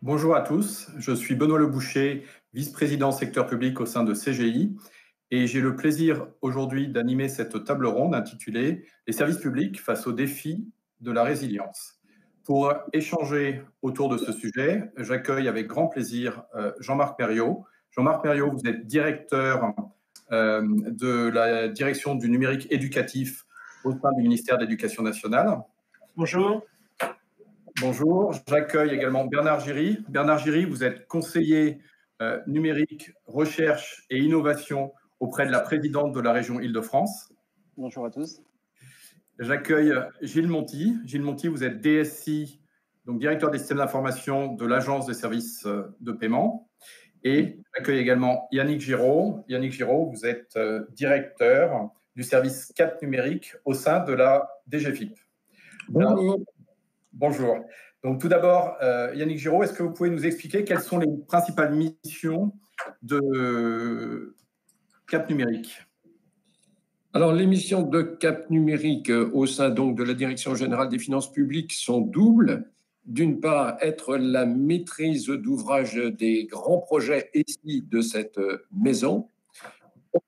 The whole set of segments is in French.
Bonjour à tous, je suis Benoît Leboucher, vice-président secteur public au sein de CGI, et j'ai le plaisir aujourd'hui d'animer cette table ronde intitulée Les services publics face aux défis de la résilience. Pour échanger autour de ce sujet, j'accueille avec grand plaisir Jean-Marc Perriot. Jean-Marc Perriot, vous êtes directeur de la direction du numérique éducatif au sein du ministère de l'Éducation nationale. Bonjour. Bonjour, j'accueille également Bernard Giry. Bernard Giry, vous êtes conseiller numérique, recherche et innovation auprès de la présidente de la région Île-de-France. Bonjour à tous. J'accueille Gilles Monty. Gilles Monty, vous êtes DSI, donc directeur des systèmes d'information de l'Agence des services de paiement. Et j'accueille également Yannick Giraud. Yannick Giraud, vous êtes directeur du service CAP numérique au sein de la DGFiP. Bonjour. Bonjour. Donc tout d'abord, Yannick Giraud, est-ce que vous pouvez nous expliquer quelles sont les principales missions de CAP numérique? Alors, les missions de CAP numérique au sein donc de la Direction générale des finances publiques sont doubles. D'une part, être la maîtrise d'ouvrage des grands projets SI de cette maison,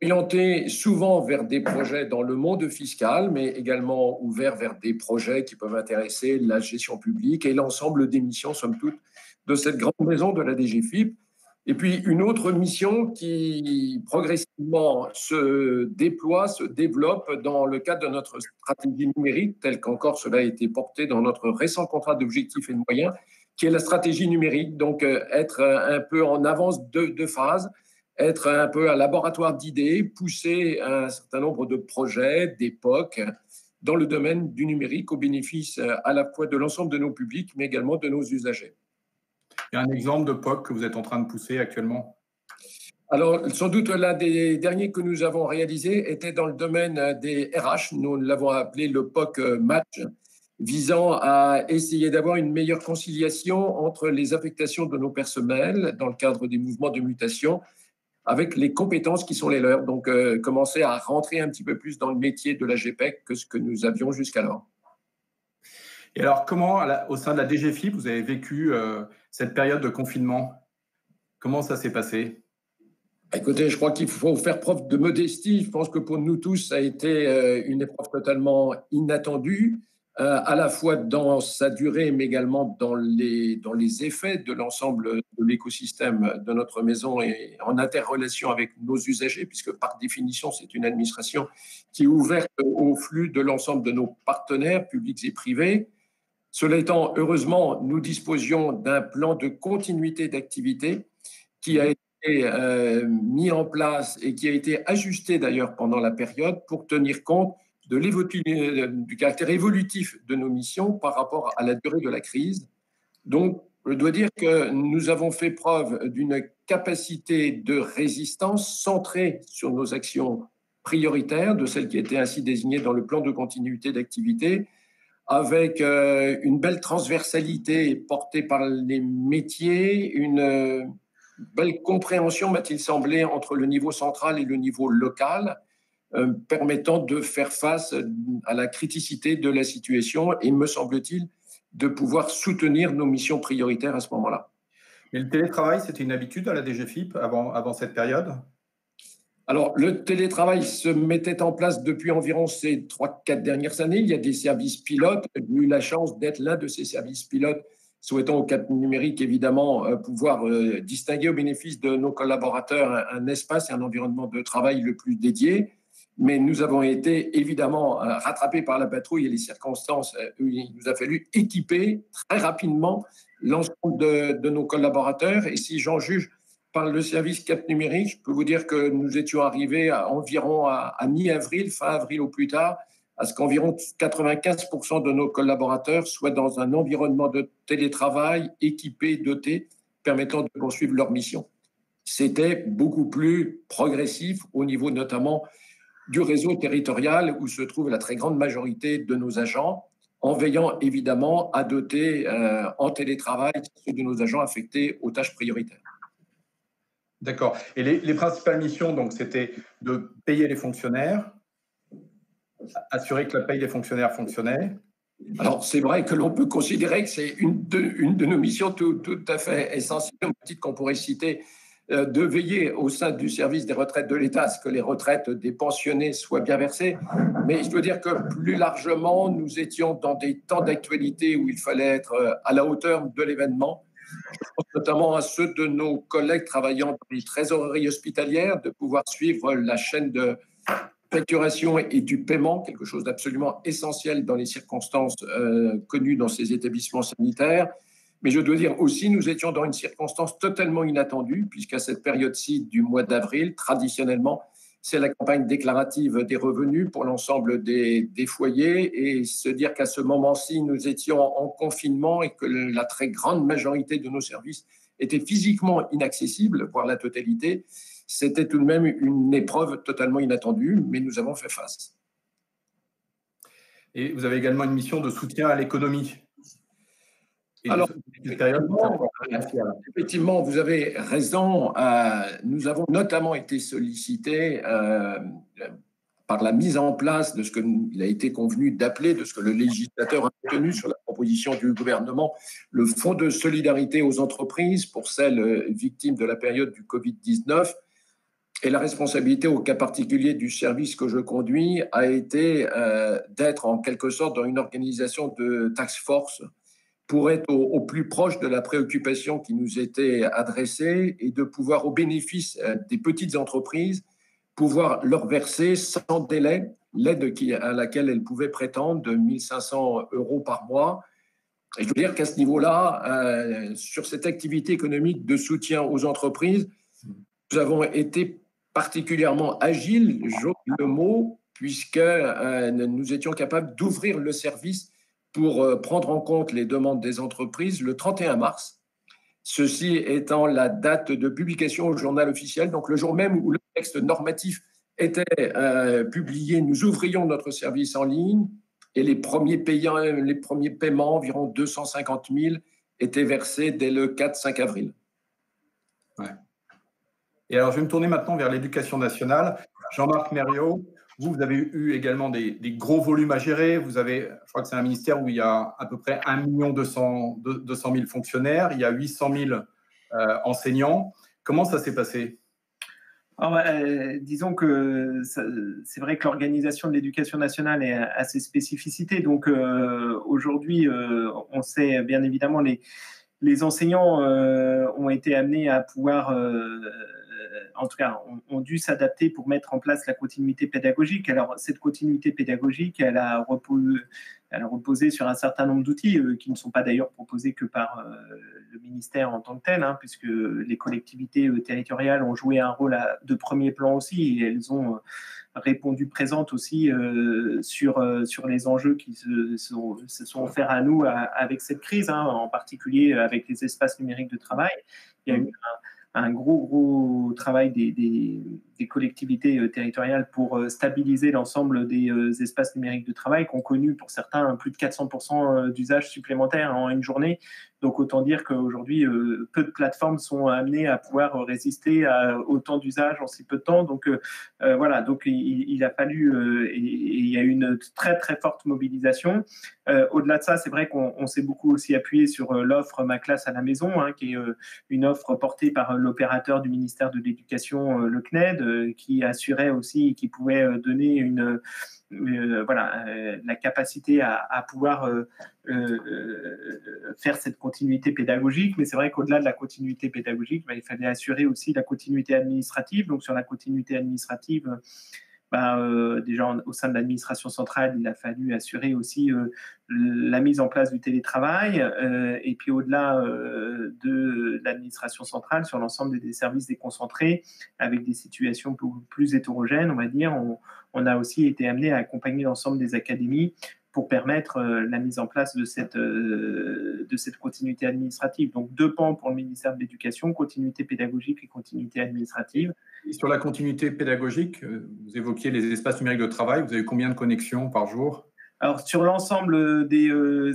orienté souvent vers des projets dans le monde fiscal, mais également ouvert vers des projets qui peuvent intéresser la gestion publique et l'ensemble des missions, somme toute, de cette grande maison de la DGFiP. Et puis une autre mission qui progressivement se déploie, se développe dans le cadre de notre stratégie numérique, telle qu'encore cela a été porté dans notre récent contrat d'objectifs et de moyens, qui est la stratégie numérique, donc être un peu en avance de phase, être un peu un laboratoire d'idées, pousser un certain nombre de projets, d'époques, dans le domaine du numérique au bénéfice à la fois de l'ensemble de nos publics, mais également de nos usagers. Il y a un exemple de POC que vous êtes en train de pousser actuellement? Alors, sans doute, l'un des derniers que nous avons réalisé était dans le domaine des RH. Nous l'avons appelé le POC Match, visant à essayer d'avoir une meilleure conciliation entre les affectations de nos personnels dans le cadre des mouvements de mutation avec les compétences qui sont les leurs. Donc, commencer à rentrer un petit peu plus dans le métier de la GPEC que ce que nous avions jusqu'alors. Et alors, comment, au sein de la DGFiP, vous avez vécu cette période de confinement? Comment ça s'est passé? Écoutez, je crois qu'il faut faire preuve de modestie. Je pense que pour nous tous, ça a été une épreuve totalement inattendue, à la fois dans sa durée, mais également dans les effets de l'ensemble de l'écosystème de notre maison et en interrelation avec nos usagers, puisque par définition, c'est une administration qui est ouverte au flux de l'ensemble de nos partenaires publics et privés. Cela étant, heureusement, nous disposions d'un plan de continuité d'activité qui a été mis en place et qui a été ajusté d'ailleurs pendant la période pour tenir compte du caractère évolutif de nos missions par rapport à la durée de la crise. Donc, je dois dire que nous avons fait preuve d'une capacité de résistance centrée sur nos actions prioritaires, de celles qui étaient ainsi désignées dans le plan de continuité d'activité, avec une belle transversalité portée par les métiers, une belle compréhension, m'a-t-il semblé, entre le niveau central et le niveau local, permettant de faire face à la criticité de la situation et, me semble-t-il, de pouvoir soutenir nos missions prioritaires à ce moment-là. Mais le télétravail, c'était une habitude à la DGFiP avant cette période? Alors, le télétravail se mettait en place depuis environ ces 3-4 dernières années. Il y a des services pilotes. J'ai eu la chance d'être l'un de ces services pilotes, souhaitant au CAP numérique, évidemment, pouvoir distinguer au bénéfice de nos collaborateurs un espace et un environnement de travail le plus dédié. Mais nous avons été évidemment rattrapés par la patrouille et les circonstances. Il nous a fallu équiper très rapidement l'ensemble de nos collaborateurs. Et si j'en juge par le service CAP numérique, je peux vous dire que nous étions arrivés environ à mi-avril, fin avril au plus tard, à ce qu'environ 95% de nos collaborateurs soient dans un environnement de télétravail équipé, doté, permettant de poursuivre leur mission. C'était beaucoup plus progressif au niveau notamment du réseau territorial où se trouve la très grande majorité de nos agents, en veillant évidemment à doter en télétravail ceux de nos agents affectés aux tâches prioritaires. D'accord. Et les principales missions, donc, c'était de payer les fonctionnaires, assurer que la paye des fonctionnaires fonctionnait. Alors, c'est vrai que l'on peut considérer que c'est une de nos missions tout à fait essentielles, au titre qu'on pourrait citer, de veiller au sein du service des retraites de l'État à ce que les retraites des pensionnés soient bien versées. Mais je dois dire que plus largement, nous étions dans des temps d'actualité où il fallait être à la hauteur de l'événement. Je pense notamment à ceux de nos collègues travaillant dans les trésoreries hospitalières, de pouvoir suivre la chaîne de facturation et du paiement, quelque chose d'absolument essentiel dans les circonstances connues dans ces établissements sanitaires. Mais je dois dire aussi, nous étions dans une circonstance totalement inattendue, puisqu'à cette période-ci du mois d'avril, traditionnellement, c'est la campagne déclarative des revenus pour l'ensemble des foyers. Et se dire qu'à ce moment-ci, nous étions en confinement et que la très grande majorité de nos services étaient physiquement inaccessibles, voire la totalité, c'était tout de même une épreuve totalement inattendue, mais nous avons fait face. Et vous avez également une mission de soutien à l'économie. Alors, effectivement, vous avez raison. Nous avons notamment été sollicités par la mise en place de ce qu'il a été convenu d'appeler, de ce que le législateur a retenu sur la proposition du gouvernement, le Fonds de solidarité aux entreprises pour celles victimes de la période du Covid-19. Et la responsabilité au cas particulier du service que je conduis a été d'être en quelque sorte dans une organisation de task force pour être au plus proche de la préoccupation qui nous était adressée et de pouvoir, au bénéfice des petites entreprises, pouvoir leur verser sans délai l'aide à laquelle elles pouvaient prétendre de 1 500 € par mois. Et je veux dire qu'à ce niveau-là, sur cette activité économique de soutien aux entreprises, nous avons été particulièrement agiles, j'ose le mot, puisque nous étions capables d'ouvrir le service pour prendre en compte les demandes des entreprises le 31 mars, ceci étant la date de publication au journal officiel, donc le jour même où le texte normatif était publié, nous ouvrions notre service en ligne et les premiers paiements, environ 250 000, étaient versés dès le 4-5 avril. Ouais. Et alors, je vais me tourner maintenant vers l'éducation nationale. Jean-Marc Mériot, vous avez eu également des gros volumes à gérer. Vous avez, je crois que c'est un ministère où il y a à peu près 1 200 000 fonctionnaires, il y a 800 000 enseignants. Comment ça s'est passé ? Alors, disons que c'est vrai que l'organisation de l'éducation nationale a ses spécificités. Donc aujourd'hui, on sait bien évidemment les enseignants ont été amenés à pouvoir, en tout cas, ont dû s'adapter pour mettre en place la continuité pédagogique. Alors, cette continuité pédagogique, elle a reposé sur un certain nombre d'outils qui ne sont pas d'ailleurs proposés que par le ministère en tant que tel, hein, puisque les collectivités territoriales ont joué un rôle de premier plan aussi, et elles ont répondu présentes aussi sur les enjeux qui se sont offerts à nous avec cette crise, hein, en particulier avec les espaces numériques de travail. Il y a eu un gros travail des collectivités territoriales pour stabiliser l'ensemble des espaces numériques de travail qui ont connu pour certains plus de 400% d'usages supplémentaires en une journée. Donc autant dire qu'aujourd'hui, peu de plateformes sont amenées à pouvoir résister à autant d'usages en si peu de temps. Donc voilà, donc il a fallu, et il y a eu une très très forte mobilisation. Au-delà de ça, c'est vrai qu'on s'est beaucoup aussi appuyé sur l'offre Ma classe à la maison, hein, qui est une offre portée par l'opérateur du ministère de l'Éducation, le CNED, qui assurait aussi, qui pouvait donner la capacité à pouvoir faire cette continuité pédagogique. Mais c'est vrai qu'au-delà de la continuité pédagogique, il fallait assurer aussi la continuité administrative. Donc sur la continuité administrative, déjà au sein de l'administration centrale, il a fallu assurer aussi la mise en place du télétravail, et puis au-delà de l'administration centrale, sur l'ensemble des services déconcentrés, avec des situations plus hétérogènes, on va dire, on a aussi été amené à accompagner l'ensemble des académies pour permettre la mise en place de cette continuité administrative. Donc, 2 pans pour le ministère de l'Éducation, continuité pédagogique et continuité administrative. Et sur la continuité pédagogique, vous évoquiez les espaces numériques de travail. Vous avez combien de connexions par jour ? Alors, sur l'ensemble des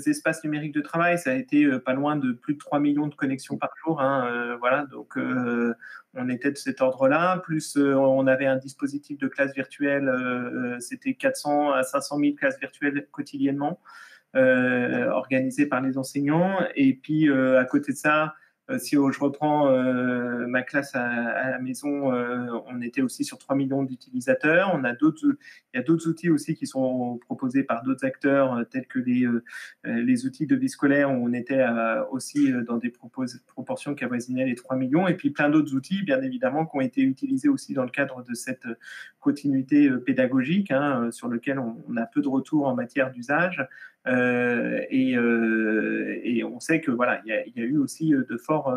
espaces numériques de travail, ça a été pas loin de plus de 3 millions de connexions par jour. Hein, voilà, donc on était de cet ordre-là. Plus, on avait un dispositif de classe virtuelle, c'était 400 à 500 000 classes virtuelles quotidiennement. organisés par les enseignants. Et puis, à côté de ça, si je reprends ma classe à la maison, on était aussi sur 3 millions d'utilisateurs. Il y a d'autres outils aussi qui sont proposés par d'autres acteurs, tels que les outils de vie scolaire, où on était aussi dans des proportions qui avoisinaient les 3 millions. Et puis plein d'autres outils, bien évidemment, qui ont été utilisés aussi dans le cadre de cette continuité pédagogique, hein, sur lequel on a peu de retours en matière d'usage. Et on sait que voilà, il y a eu aussi de forts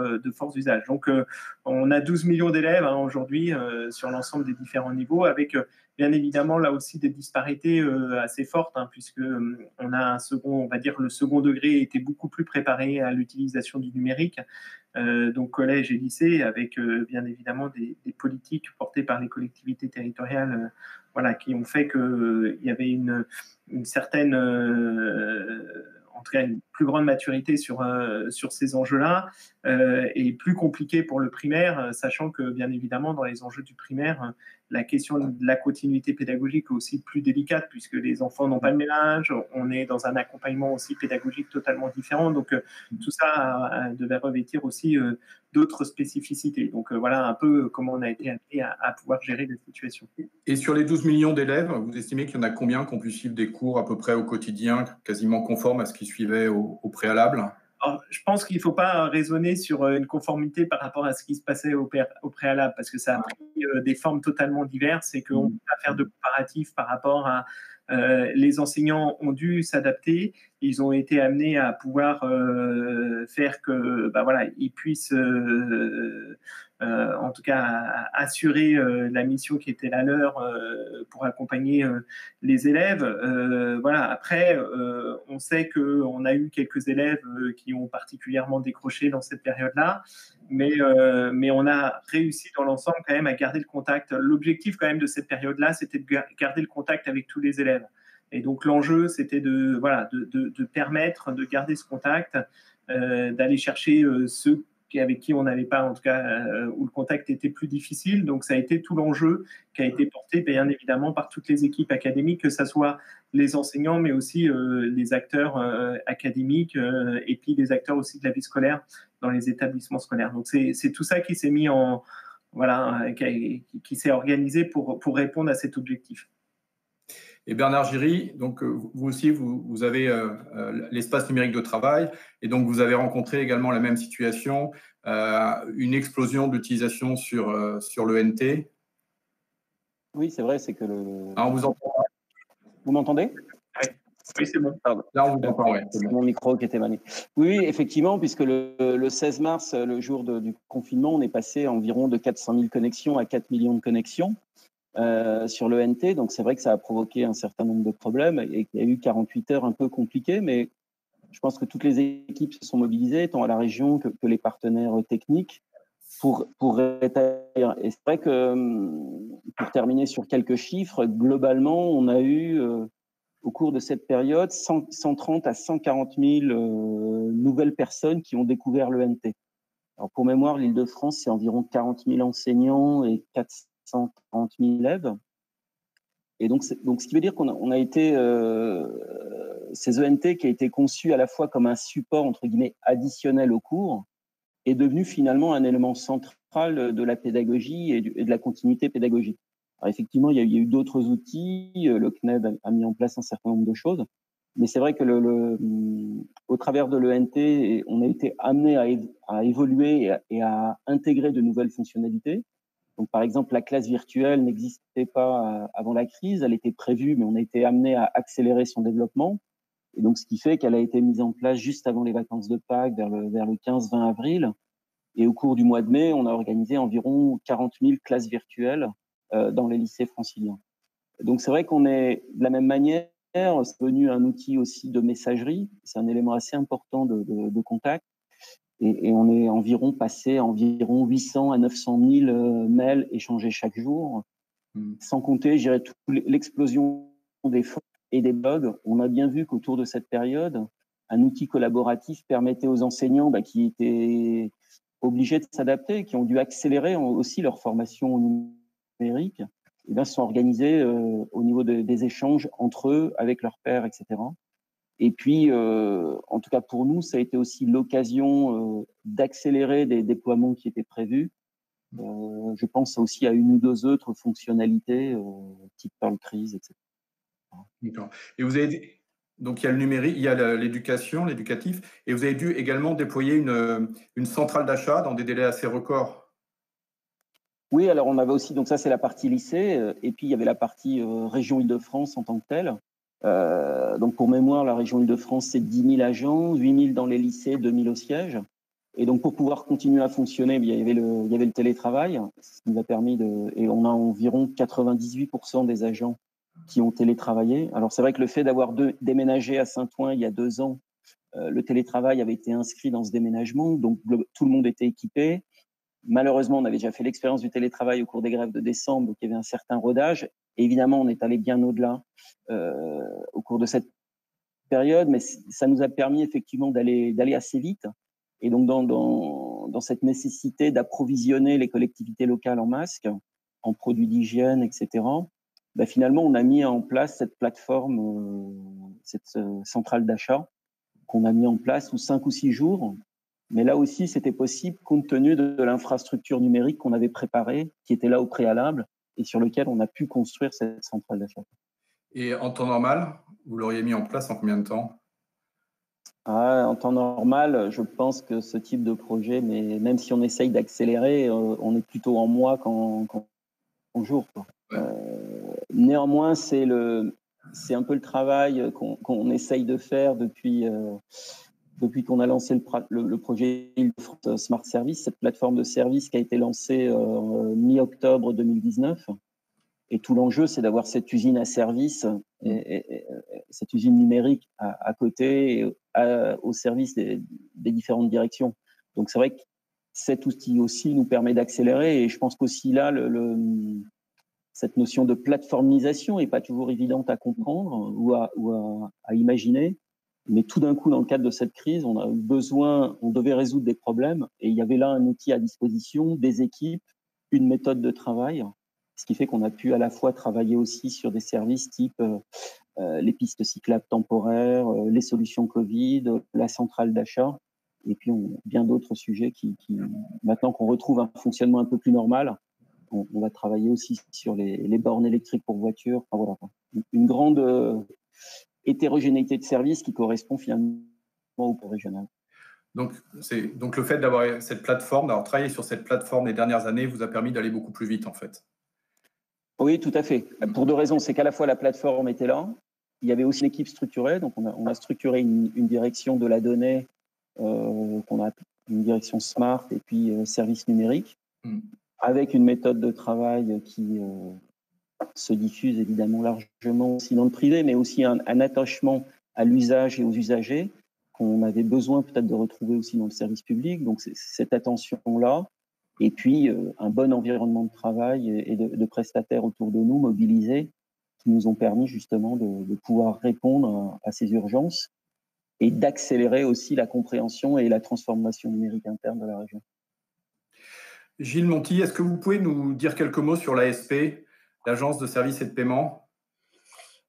usages. Donc, on a 12 millions d'élèves hein, aujourd'hui sur l'ensemble des différents niveaux, avec bien évidemment là aussi des disparités assez fortes, hein, puisque on a on va dire le second degré était beaucoup plus préparé à l'utilisation du numérique. Donc collège et lycée, avec bien évidemment des politiques portées par les collectivités territoriales, voilà, qui ont fait qu'il y avait une certaine, en tout cas une plus grande maturité sur ces enjeux-là, et plus compliqué pour le primaire, sachant que bien évidemment dans les enjeux du primaire, la question de la continuité pédagogique est aussi plus délicate, puisque les enfants n'ont pas le même âge, on est dans un accompagnement aussi pédagogique totalement différent, donc tout ça devait revêtir aussi d'autres spécificités. Donc voilà un peu comment on a été amené à pouvoir gérer la situation. Et sur les 12 millions d'élèves, vous estimez qu'il y en a combien qui ont pu suivre des cours à peu près au quotidien, quasiment conformes à ce qu'ils suivaient au préalable? Alors, je pense qu'il ne faut pas raisonner sur une conformité par rapport à ce qui se passait au préalable, parce que ça a pris des formes totalement diverses et qu'on ne peut pas faire de comparatif par rapport à… les enseignants ont dû s'adapter, ils ont été amenés à pouvoir faire que, bah voilà, ils puissent en tout cas assurer la mission qui était la leur pour accompagner les élèves. Voilà. Après, on sait qu'on a eu quelques élèves qui ont particulièrement décroché dans cette période-là, mais on a réussi dans l'ensemble quand même à garder le contact. L'objectif quand même de cette période-là, c'était de garder le contact avec tous les élèves. Et donc l'enjeu, c'était de permettre de garder ce contact, d'aller chercher ceux avec qui on n'avait pas, en tout cas, où le contact était plus difficile. Donc, ça a été tout l'enjeu qui a été porté, bien évidemment, par toutes les équipes académiques, que ce soit les enseignants, mais aussi les acteurs académiques, et puis les acteurs aussi de la vie scolaire dans les établissements scolaires. Donc, c'est tout ça qui s'est mis en… Voilà, qui s'est organisé pour répondre à cet objectif. Et Bernard Giry, donc vous aussi, vous avez l'espace numérique de travail, et donc vous avez rencontré également la même situation, une explosion d'utilisation sur l'ENT. Oui, c'est vrai, c'est que Ah, on vous entend. Vous m'entendez? Oui, c'est bon. Pardon. Là, on vous entend, oui. C'est mon micro qui était mal. Oui, effectivement, puisque le 16 mars, le jour du confinement, on est passé environ de 400 000 connexions à 4 millions de connexions. Sur l'ENT, donc c'est vrai que ça a provoqué un certain nombre de problèmes et qu'il y a eu 48 heures un peu compliquées, mais je pense que toutes les équipes se sont mobilisées, tant à la région que les partenaires techniques, pour rétablir. Et c'est vrai que, pour terminer sur quelques chiffres, globalement, on a eu, au cours de cette période, 130 à 140 000 nouvelles personnes qui ont découvert l'ENT. Alors pour mémoire, l'Île-de-France, c'est environ 40 000 enseignants et 430 000 élèves. Et donc ce qui veut dire qu'on a été… ces ENT qui a été conçu à la fois comme un support, entre guillemets, additionnel au cours, est devenu finalement un élément central de la pédagogie et de la continuité pédagogique. Alors effectivement, il y a eu d'autres outils, le CNED a mis en place un certain nombre de choses, mais c'est vrai que au travers de l'ENT, on a été amené à évoluer et à intégrer de nouvelles fonctionnalités. Donc, par exemple, la classe virtuelle n'existait pas avant la crise, elle était prévue, mais on a été amené à accélérer son développement. Et donc, ce qui fait qu'elle a été mise en place juste avant les vacances de Pâques, vers le 15-20 avril. Et au cours du mois de mai, on a organisé environ 40 000 classes virtuelles dans les lycées franciliens. Donc, c'est vrai qu'on est de la même manière, c'est devenu un outil aussi de messagerie. C'est un élément assez important de contact. Et on est passé à environ 800 à 900 000 mails échangés chaque jour, sans compter, je dirais, l'explosion des forums et des blogs. On a bien vu qu'autour de cette période, un outil collaboratif permettait aux enseignants qui étaient obligés de s'adapter, qui ont dû accélérer aussi leur formation au numérique, et se sont organisés au niveau des échanges entre eux, avec leurs pairs, etc. Et puis, en tout cas pour nous, ça a été aussi l'occasion d'accélérer des déploiements qui étaient prévus. Je pense aussi à une ou deux autres fonctionnalités, type Pearl Trees, etc. D'accord. Et vous avez donc il y a le numérique, il y a l'éducation, l'éducatif, et vous avez dû également déployer une centrale d'achat dans des délais assez records. Oui, alors on avait aussi, donc ça c'est la partie lycée, et puis il y avait la partie région Île-de-France en tant que telle. Donc pour mémoire, la région Île-de-France, c'est 10 000 agents, 8 000 dans les lycées, 2 000 au siège. Et donc pour pouvoir continuer à fonctionner, il y avait le télétravail, ce qui nous a permis et on a environ 98% des agents qui ont télétravaillé. Alors c'est vrai que le fait d'avoir déménagé à Saint-Ouen il y a 2 ans, le télétravail avait été inscrit dans ce déménagement, donc tout le monde était équipé. Malheureusement, on avait déjà fait l'expérience du télétravail au cours des grèves de décembre, donc il y avait un certain rodage. Et évidemment, on est allé bien au-delà au cours de cette période, mais ça nous a permis effectivement d'aller assez vite. Et donc, dans cette nécessité d'approvisionner les collectivités locales en masques, en produits d'hygiène, etc., ben finalement, on a mis en place cette plateforme, cette centrale d'achat qu'on a mis en place sous 5 ou 6 jours. Mais là aussi, c'était possible compte tenu de l'infrastructure numérique qu'on avait préparée, qui était là au préalable et sur lequel on a pu construire cette centrale d'achat. Et en temps normal, vous l'auriez mis en place en combien de temps? En temps normal, je pense que ce type de projet, mais même si on essaye d'accélérer, on est plutôt en mois qu'en jours, quoi. Ouais. Néanmoins, c'est un peu le travail qu'on essaye de faire depuis qu'on a lancé le projet Île-de-France Smart Service, cette plateforme de service qui a été lancée mi-octobre 2019. Et tout l'enjeu, c'est d'avoir cette usine à service, et cette usine numérique à côté, au service des différentes directions. Donc c'est vrai que cet outil aussi nous permet d'accélérer. Et je pense qu'aussi là, cette notion de plateformisation n'est pas toujours évidente à comprendre ou à imaginer. Mais tout d'un coup, dans le cadre de cette crise, on a eu besoin, on devait résoudre des problèmes, et il y avait là un outil à disposition, des équipes, une méthode de travail, ce qui fait qu'on a pu à la fois travailler aussi sur des services type les pistes cyclables temporaires, les solutions Covid, la centrale d'achat, et puis bien d'autres sujets qui maintenant qu'on retrouve un fonctionnement un peu plus normal, on va travailler aussi sur les bornes électriques pour voitures. Enfin, voilà, une grande hétérogénéité de services qui correspond finalement au plan régional. Donc le fait d'avoir cette plateforme, d'avoir travaillé sur cette plateforme les dernières années, vous a permis d'aller beaucoup plus vite en fait. Oui, tout à fait. Pour 2 raisons. C'est qu'à la fois la plateforme était là, il y avait aussi une équipe structurée. Donc on a structuré une direction de la donnée qu'on a appelée une direction Smart, et puis service numérique, avec une méthode de travail qui se diffuse évidemment largement aussi dans le privé, mais aussi un attachement à l'usage et aux usagers qu'on avait besoin peut-être de retrouver aussi dans le service public. Donc c'est cette attention-là, et puis un bon environnement de travail et de prestataires autour de nous mobilisés, qui nous ont permis justement de pouvoir répondre à ces urgences et d'accélérer aussi la compréhension et la transformation numérique interne de la région. Gilles Monty, est-ce que vous pouvez nous dire quelques mots sur l'ASP, l'Agence de services et de paiement?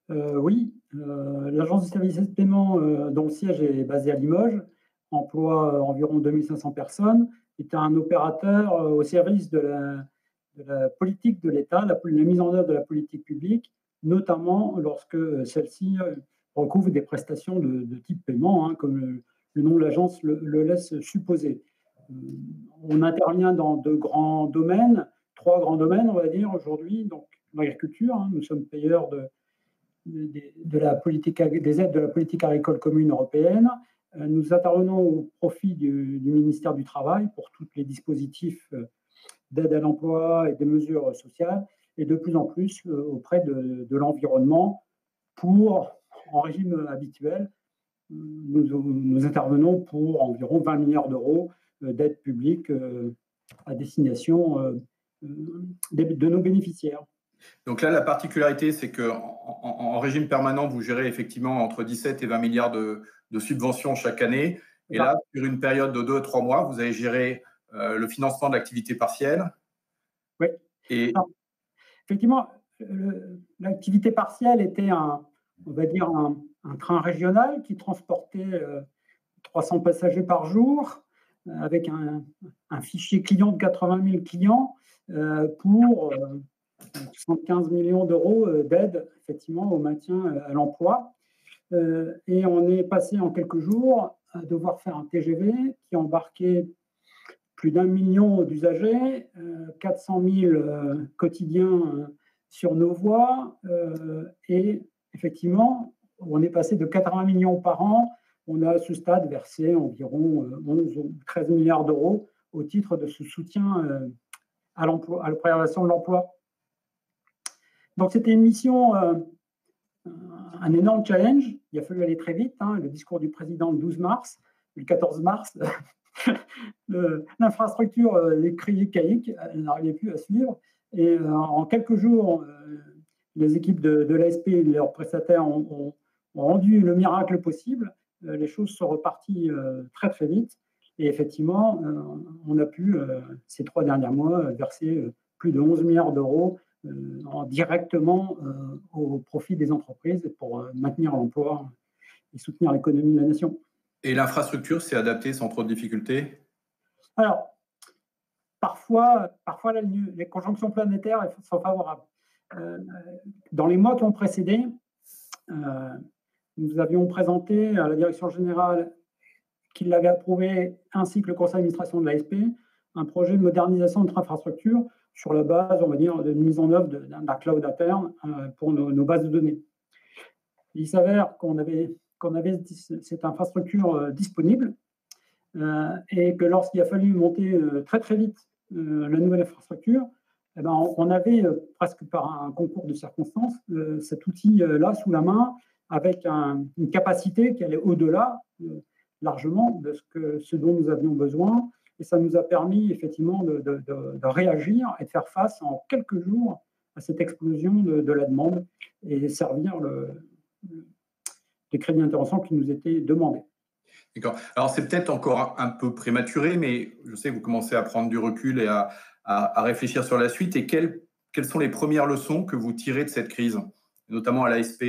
Oui, l'Agence de services et de paiement, dont le siège est basé à Limoges, emploie environ 2500 personnes, est un opérateur au service de la politique de l'État, la mise en œuvre de la politique publique, notamment lorsque celle-ci recouvre des prestations de type paiement, hein, comme le nom de l'agence le laisse supposer. On intervient dans 2 grands domaines, 3 grands domaines, on va dire, aujourd'hui. Donc, l'agriculture, hein, nous sommes payeurs de la politique, des aides de la politique agricole commune européenne. Nous intervenons au profit du ministère du Travail pour tous les dispositifs d'aide à l'emploi et des mesures sociales, et de plus en plus auprès de l'environnement pour, en régime habituel, nous intervenons pour environ 20 milliards d'euros d'aide publique à destination de nos bénéficiaires. Donc là, la particularité, c'est qu'en régime permanent, vous gérez effectivement entre 17 et 20 milliards de subventions chaque année. Et là, sur une période de 2 à 3 mois, vous avez géré le financement de l'activité partielle. Oui. Et... effectivement, l'activité partielle était on va dire un train régional qui transportait 300 passagers par jour, avec un fichier client de 80 000 clients pour 75 millions d'euros d'aide effectivement au maintien à l'emploi. Et on est passé en quelques jours à devoir faire un TGV qui embarquait plus d'1 million d'usagers, 400 000 quotidiens sur nos voies, et effectivement, on est passé de 80 millions par an. On a à ce stade versé environ 11 ou 13 milliards d'euros au titre de ce soutien à l'emploi, à la préservation de l'emploi. Donc c'était une mission, un énorme challenge. Il a fallu aller très vite. Le discours du président le 12 mars, le 14 mars, l'infrastructure, les criers caïques, elle n'arrivait plus à suivre. Et en quelques jours, les équipes de l'ASP et leurs prestataires ont rendu le miracle possible. Les choses sont reparties très très vite. Et effectivement, on a pu, ces 3 derniers mois, verser plus de 11 milliards d'euros directement au profit des entreprises pour maintenir l'emploi et soutenir l'économie de la nation. Et l'infrastructure s'est adaptée sans trop de difficultés? Alors, parfois les conjonctions planétaires sont favorables. Dans les mois qui ont précédé, nous avions présenté à la direction générale, qui l'avait approuvé, ainsi que le conseil d'administration de l'ASP, un projet de modernisation de notre infrastructure sur la base, on va dire, de mise en œuvre d'un cloud interne pour nos bases de données. Il s'avère qu'on avait cette infrastructure disponible et que lorsqu'il a fallu monter très très vite la nouvelle infrastructure, eh ben, on avait presque par un concours de circonstances cet outil-là sous la main avec une capacité qui allait au-delà largement de ce dont nous avions besoin. Et ça nous a permis effectivement de réagir et de faire face en quelques jours à cette explosion de la demande et servir les crédits intéressants qui nous étaient demandés. D'accord. Alors, c'est peut-être encore un peu prématuré, mais je sais que vous commencez à prendre du recul et à réfléchir sur la suite. Et quelles sont les premières leçons que vous tirez de cette crise, notamment à l'ASP?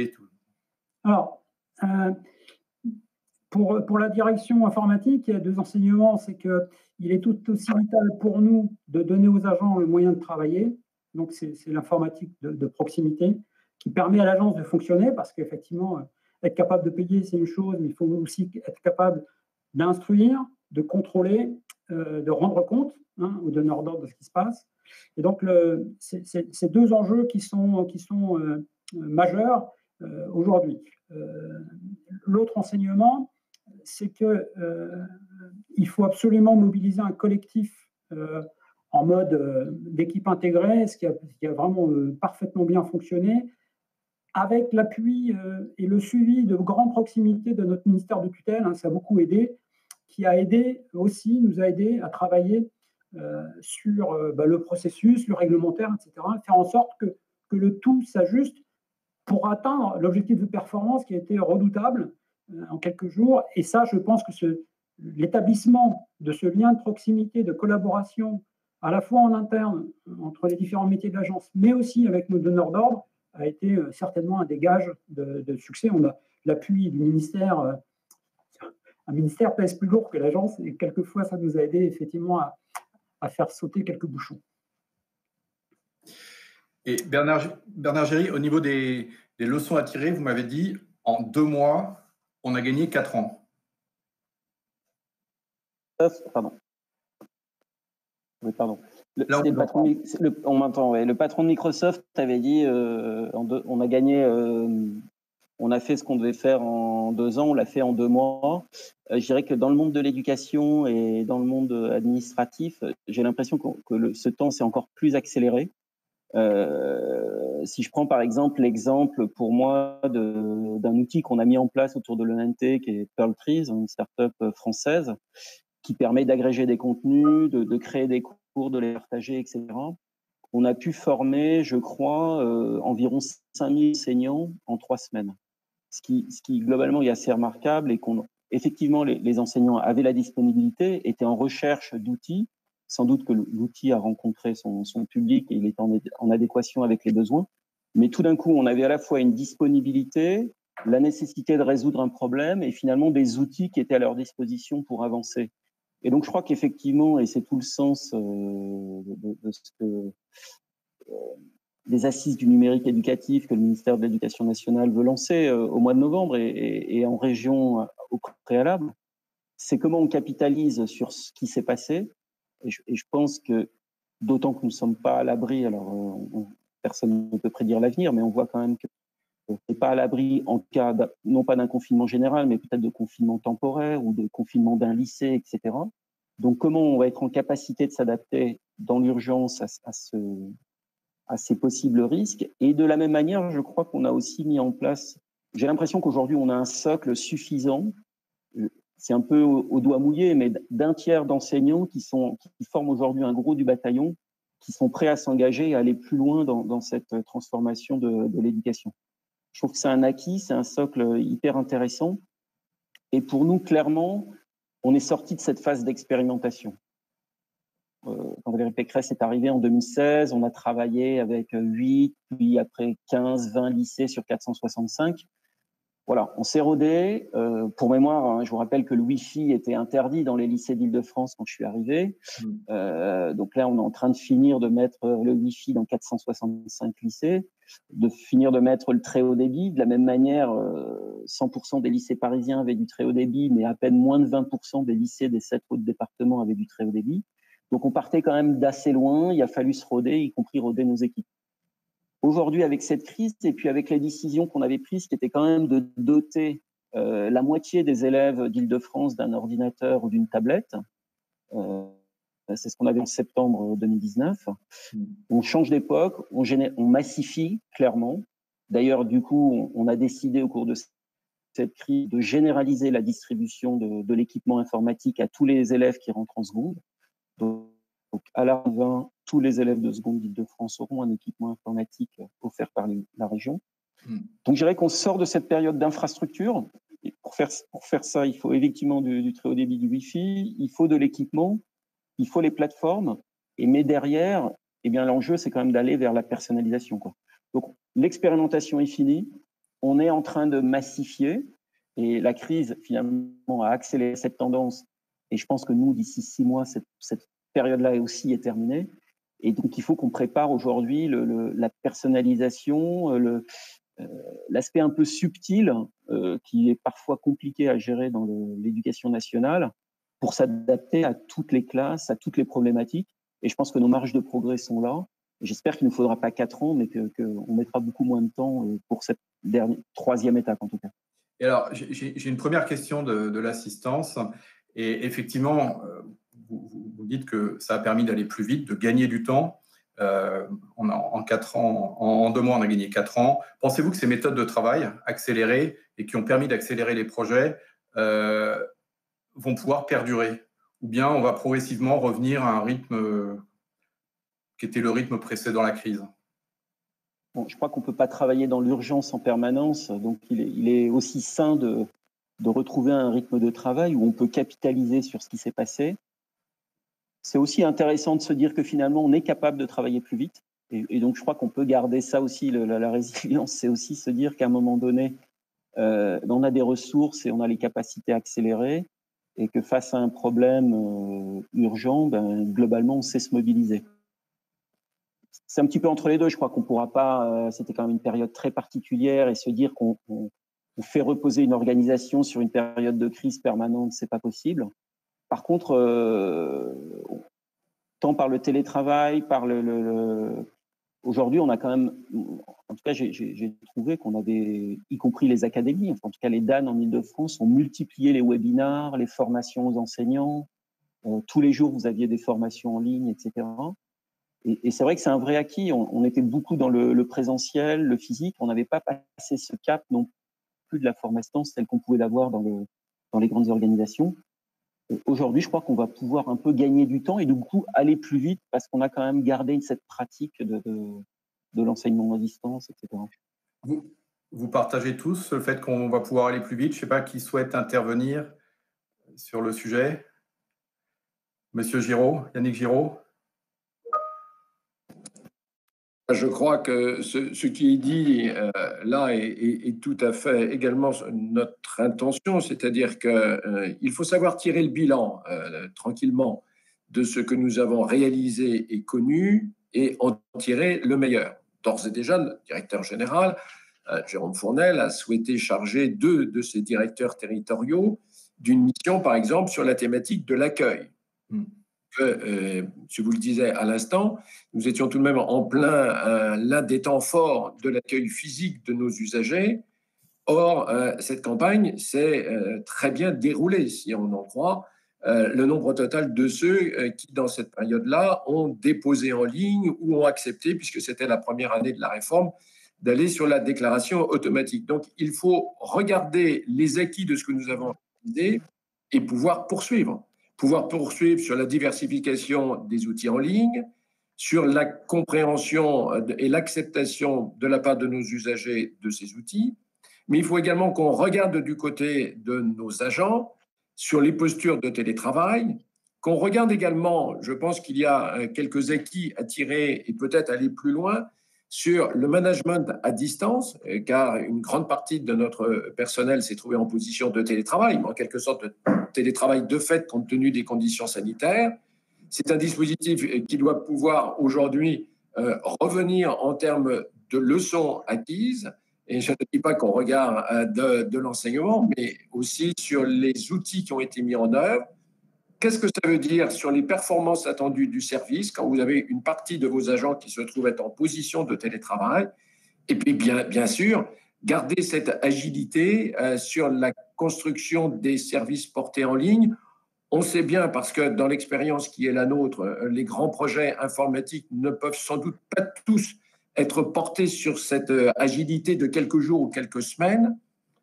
Alors, pour la direction informatique, il y a 2 enseignements. C'est qu'il est tout aussi vital pour nous de donner aux agents le moyen de travailler. Donc, c'est l'informatique de proximité qui permet à l'agence de fonctionner parce qu'effectivement, être capable de payer, c'est une chose, mais il faut aussi être capable d'instruire, de contrôler, de rendre compte aux donneurs d'ordre de ce qui se passe. Et donc, c'est 2 enjeux qui sont majeurs aujourd'hui. L'autre enseignement, c'est qu'il faut absolument mobiliser un collectif en mode d'équipe intégrée, ce qui a vraiment parfaitement bien fonctionné, avec l'appui et le suivi de grande proximité de notre ministère de tutelle. Ça a beaucoup aidé, qui a aidé aussi, nous a aidé à travailler sur le processus, le réglementaire, etc., faire en sorte que le tout s'ajuste pour atteindre l'objectif de performance qui a été redoutable en quelques jours. Et ça, je pense que l'établissement de ce lien de proximité, de collaboration, à la fois en interne, entre les différents métiers de l'agence, mais aussi avec nos donneurs d'ordre, a été certainement un des gages de succès. On a l'appui du ministère. Un ministère pèse plus lourd que l'agence et quelquefois, ça nous a aidé effectivement à faire sauter quelques bouchons. Et Bernard Géry, au niveau des leçons à tirer, vous m'avez dit, en 2 mois, on a gagné 4 ans. Pardon. Oui, pardon. On m'entend, ouais. Le patron de Microsoft avait dit on a gagné, on a fait ce qu'on devait faire en 2 ans, on l'a fait en 2 mois. Je dirais que dans le monde de l'éducation et dans le monde administratif, j'ai l'impression que ce temps s'est encore plus accéléré. Si je prends par exemple l'exemple pour moi d'un outil qu'on a mis en place autour de l'ENT, qui est Pearl Trees, une start-up française, qui permet d'agréger des contenus, de créer des cours, de les partager, etc. On a pu former, je crois, environ 5000 enseignants en 3 semaines. Ce qui globalement est assez remarquable et effectivement, les enseignants avaient la disponibilité, étaient en recherche d'outils. Sans doute que l'outil a rencontré son public et il est en adéquation avec les besoins. Mais tout d'un coup, on avait à la fois une disponibilité, la nécessité de résoudre un problème et finalement des outils qui étaient à leur disposition pour avancer. Et donc, je crois qu'effectivement, et c'est tout le sens de ce que des assises du numérique éducatif que le ministère de l'Éducation nationale veut lancer au mois de novembre et en région au préalable, c'est comment on capitalise sur ce qui s'est passé. Et je pense que, d'autant que nous ne sommes pas à l'abri, alors personne ne peut prédire l'avenir, mais on voit quand même que on n'est pas à l'abri en cas, non pas d'un confinement général, mais peut-être de confinement temporaire ou de confinement d'un lycée, etc. Donc, comment on va être en capacité de s'adapter dans l'urgence à ces possibles risques. Et de la même manière, je crois qu'on a aussi mis en place, j'ai l'impression qu'aujourd'hui, on a un socle suffisant, c'est un peu au doigt mouillé, mais d'un tiers d'enseignants qui forment aujourd'hui un gros du bataillon, qui sont prêts à s'engager et à aller plus loin dans cette transformation de l'éducation. Je trouve que c'est un acquis, c'est un socle hyper intéressant. Et pour nous, clairement, on est sorti de cette phase d'expérimentation. Quand Valérie Pécresse est arrivée en 2016, on a travaillé avec 8, puis après 15, 20 lycées sur 465. Voilà, on s'est rodé. Pour mémoire, hein, je vous rappelle que le Wi-Fi était interdit dans les lycées d'Île-de-France quand je suis arrivé. Donc là, on est en train de finir de mettre le Wi-Fi dans 465 lycées, de finir de mettre le très haut débit. De la même manière, 100% des lycées parisiens avaient du très haut débit, mais à peine moins de 20% des lycées des 7 autres départements avaient du très haut débit. Donc on partait quand même d'assez loin. Il a fallu se roder, y compris roder nos équipes. Aujourd'hui, avec cette crise et puis avec les décisions qu'on avait prises, qui étaient quand même de doter la moitié des élèves d'Île-de-France d'un ordinateur ou d'une tablette, c'est ce qu'on avait en septembre 2019. On change d'époque, on massifie clairement. D'ailleurs, du coup, on a décidé au cours de cette crise de généraliser la distribution de l'équipement informatique à tous les élèves qui rentrent en seconde. Donc, à la fin, tous les élèves de seconde d'Île-de-France auront un équipement informatique offert par la région. Donc, je dirais qu'on sort de cette période d'infrastructure. Et pour faire ça, il faut effectivement du très haut débit, du Wi-Fi, il faut de l'équipement, il faut les plateformes. Mais derrière, eh bien, l'enjeu, c'est quand même d'aller vers la personnalisation, quoi. Donc, l'expérimentation est finie. On est en train de massifier. Et la crise, finalement, a accéléré cette tendance. Et je pense que nous, d'ici 6 mois, cette période-là aussi est terminée. Et donc, il faut qu'on prépare aujourd'hui la personnalisation, l'aspect un peu subtil qui est parfois compliqué à gérer dans l'éducation nationale pour s'adapter à toutes les classes, à toutes les problématiques. Et je pense que nos marges de progrès sont là. J'espère qu'il ne faudra pas 4 ans, mais qu'on mettra beaucoup moins de temps pour cette troisième étape, en tout cas. Et alors, j'ai une première question de l'assistance. Et effectivement, vous dites que ça a permis d'aller plus vite, de gagner du temps. En 4 ans, en 2 mois, on a gagné 4 ans. Pensez-vous que ces méthodes de travail accélérées et qui ont permis d'accélérer les projets vont pouvoir perdurer? Ou bien on va progressivement revenir à un rythme qui était le rythme précédent la crise? Bon, je crois qu'on ne peut pas travailler dans l'urgence en permanence, donc il est aussi sain de retrouver un rythme de travail où on peut capitaliser sur ce qui s'est passé. C'est aussi intéressant de se dire que finalement, on est capable de travailler plus vite. Et donc, je crois qu'on peut garder ça aussi, la résilience, c'est aussi se dire qu'à un moment donné, on a des ressources et on a les capacités accélérées et que face à un problème urgent, globalement, on sait se mobiliser. C'est un petit peu entre les deux. Je crois qu'on ne pourra pas, c'était quand même une période très particulière et se dire qu'on fait reposer une organisation sur une période de crise permanente, ce n'est pas possible. Par contre, tant par le télétravail, par aujourd'hui, on a quand même, en tout cas, j'ai trouvé qu'on avait, y compris les académies, en tout cas les DAN en Ile-de-France, ont multiplié les webinars, les formations aux enseignants. Tous les jours, vous aviez des formations en ligne, etc. Et c'est vrai que c'est un vrai acquis. On était beaucoup dans le présentiel, le physique. On n'avait pas passé ce cap non plus de la formation telle qu'on pouvait l'avoir dans les grandes organisations. Aujourd'hui, je crois qu'on va pouvoir un peu gagner du temps et du coup aller plus vite parce qu'on a quand même gardé cette pratique de l'enseignement à distance, etc. Vous partagez tous le fait qu'on va pouvoir aller plus vite. Je ne sais pas qui souhaite intervenir sur le sujet. Monsieur Giraud, Yannick Giraud. Je crois que ce qui est dit là est tout à fait également notre intention, c'est-à-dire qu'il faut savoir tirer le bilan tranquillement de ce que nous avons réalisé et connu et en tirer le meilleur. D'ores et déjà, le directeur général, Jérôme Fournel, a souhaité charger 2 de ses directeurs territoriaux d'une mission, par exemple, sur la thématique de l'accueil. Je vous le disais à l'instant, nous étions tout de même en plein l'un des temps forts de l'accueil physique de nos usagers. Or, cette campagne s'est très bien déroulée, si on en croit le nombre total de ceux qui, dans cette période-là, ont déposé en ligne ou ont accepté, puisque c'était la première année de la réforme, d'aller sur la déclaration automatique. Donc, il faut regarder les acquis de ce que nous avons réalisé et pouvoir poursuivre sur la diversification des outils en ligne, sur la compréhension et l'acceptation de la part de nos usagers de ces outils. Mais il faut également qu'on regarde du côté de nos agents sur les postures de télétravail, qu'on regarde également, je pense qu'il y a quelques acquis à tirer et peut-être aller plus loin sur le management à distance, car une grande partie de notre personnel s'est trouvé en position de télétravail, mais en quelque sorte de télétravail de fait compte tenu des conditions sanitaires. C'est un dispositif qui doit pouvoir aujourd'hui revenir en termes de leçons acquises. Et je ne dis pas qu'on regarde de l'enseignement, mais aussi sur les outils qui ont été mis en œuvre. Qu'est-ce que ça veut dire sur les performances attendues du service quand vous avez une partie de vos agents qui se trouvent être en position de télétravail? Et puis, bien sûr, garder cette agilité sur la construction des services portés en ligne. On sait bien, parce que dans l'expérience qui est la nôtre, les grands projets informatiques ne peuvent sans doute pas tous être portés sur cette agilité de quelques jours ou quelques semaines,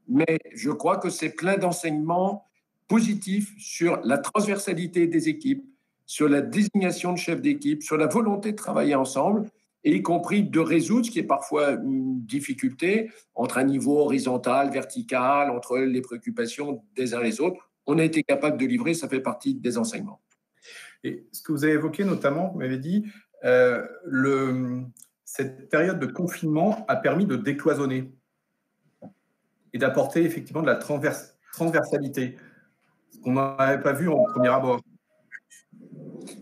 mais je crois que c'est plein d'enseignements positifs sur la transversalité des équipes, sur la désignation de chefs d'équipe, sur la volonté de travailler ensemble, et y compris de résoudre ce qui est parfois une difficulté entre un niveau horizontal, vertical, entre les préoccupations des uns et les autres. On a été capable de livrer, ça fait partie des enseignements. Et ce que vous avez évoqué notamment, vous m'avez dit, cette période de confinement a permis de décloisonner et d'apporter effectivement de la transversalité, ce qu'on n'avait pas vu en premier abord.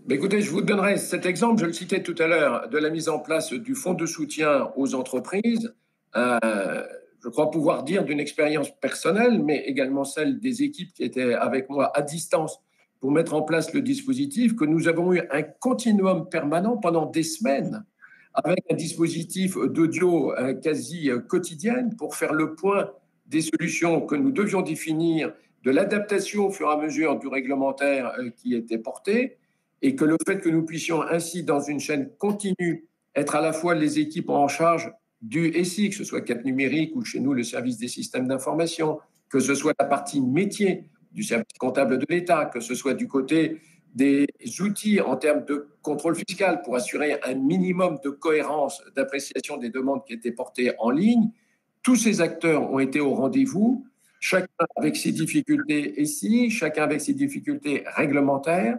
Mais écoutez, je vous donnerai cet exemple, je le citais tout à l'heure, de la mise en place du fonds de soutien aux entreprises. Je crois pouvoir dire d'une expérience personnelle, mais également celle des équipes qui étaient avec moi à distance pour mettre en place le dispositif, que nous avons eu un continuum permanent pendant des semaines, avec un dispositif d'audio quasi quotidienne pour faire le point des solutions que nous devions définir, de l'adaptation au fur et à mesure du réglementaire qui était porté, et que le fait que nous puissions ainsi, dans une chaîne continue, être à la fois les équipes en charge du SI, que ce soit Cap Numérique ou chez nous le service des systèmes d'information, que ce soit la partie métier du service comptable de l'État, que ce soit du côté des outils en termes de contrôle fiscal pour assurer un minimum de cohérence d'appréciation des demandes qui étaient portées en ligne. Tous ces acteurs ont été au rendez-vous, chacun avec ses difficultés SI, chacun avec ses difficultés réglementaires,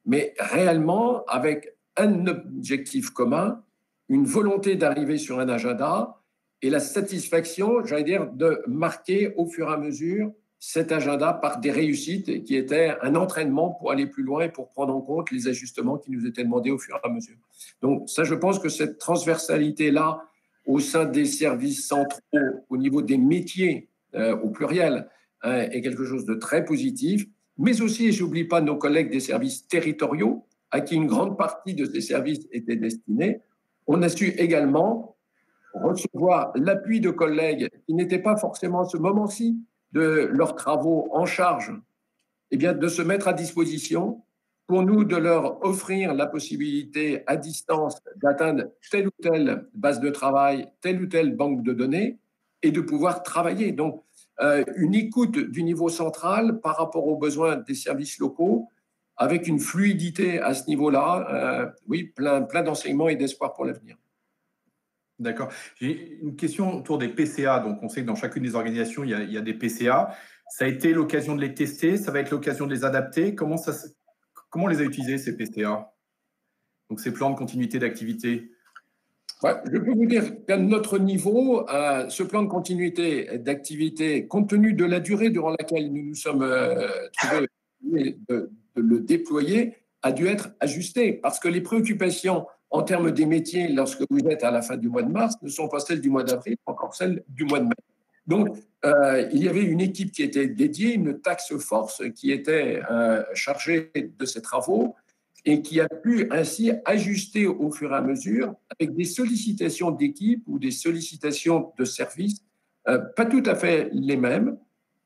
mais réellement avec un objectif commun, une volonté d'arriver sur un agenda et la satisfaction, j'allais dire, de marquer au fur et à mesure cet agenda par des réussites qui étaient un entraînement pour aller plus loin et pour prendre en compte les ajustements qui nous étaient demandés au fur et à mesure. Donc ça, je pense que cette transversalité-là au sein des services centraux, au niveau des métiers au pluriel, est quelque chose de très positif. Mais aussi, et je n'oublie pas nos collègues des services territoriaux, à qui une grande partie de ces services était destinée. On a su également recevoir l'appui de collègues qui n'étaient pas forcément à ce moment-ci de leurs travaux en charge, eh bien, de se mettre à disposition pour nous, de leur offrir la possibilité à distance d'atteindre telle ou telle base de travail, telle ou telle banque de données, et de pouvoir travailler. Donc, une écoute du niveau central par rapport aux besoins des services locaux, avec une fluidité à ce niveau-là, oui, plein d'enseignements et d'espoir pour l'avenir. D'accord. J'ai une question autour des PCA. Donc, on sait que dans chacune des organisations, il y a des PCA. Ça a été l'occasion de les tester, ça va être l'occasion de les adapter. Comment on les a utilisés, ces PCA? Donc, ces plans de continuité d'activité? Ouais, je peux vous dire qu'à notre niveau, ce plan de continuité d'activité, compte tenu de la durée durant laquelle nous nous sommes trouvés de le déployer, a dû être ajusté parce que les préoccupations en termes des métiers, lorsque vous êtes à la fin du mois de mars, ne sont pas celles du mois d'avril, encore celles du mois de mai. Donc, il y avait une équipe qui était dédiée, une task force qui était chargée de ces travaux et qui a pu ainsi ajuster au fur et à mesure avec des sollicitations d'équipe ou des sollicitations de services, pas tout à fait les mêmes,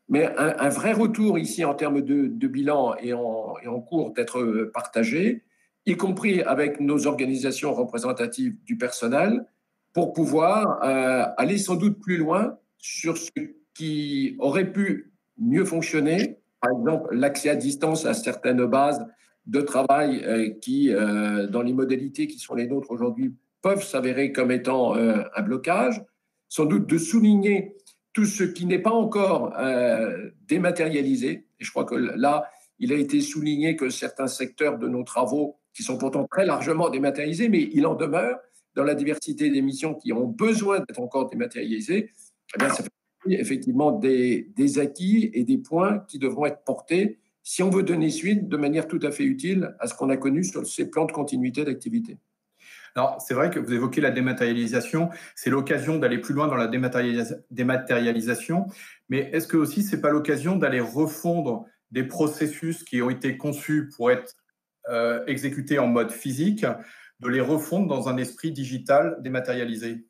mais un vrai retour ici en termes de bilan est en cours d'être partagé, y compris avec nos organisations représentatives du personnel, pour pouvoir aller sans doute plus loin sur ce qui aurait pu mieux fonctionner, par exemple l'accès à distance à certaines bases de travail qui, dans les modalités qui sont les nôtres aujourd'hui, peuvent s'avérer comme étant un blocage, sans doute de souligner tout ce qui n'est pas encore dématérialisé. Et je crois que là, il a été souligné que certains secteurs de nos travaux, qui sont pourtant très largement dématérialisés, mais il en demeure, dans la diversité des missions qui ont besoin d'être encore dématérialisées, eh bien, ça fait effectivement des acquis et des points qui devront être portés si on veut donner suite de manière tout à fait utile à ce qu'on a connu sur ces plans de continuité d'activité. Alors, c'est vrai que vous évoquez la dématérialisation, c'est l'occasion d'aller plus loin dans la dématérialisation, mais est-ce que aussi c'est pas l'occasion d'aller refondre des processus qui ont été conçus pour être exécutés en mode physique, de les refondre dans un esprit digital dématérialisé?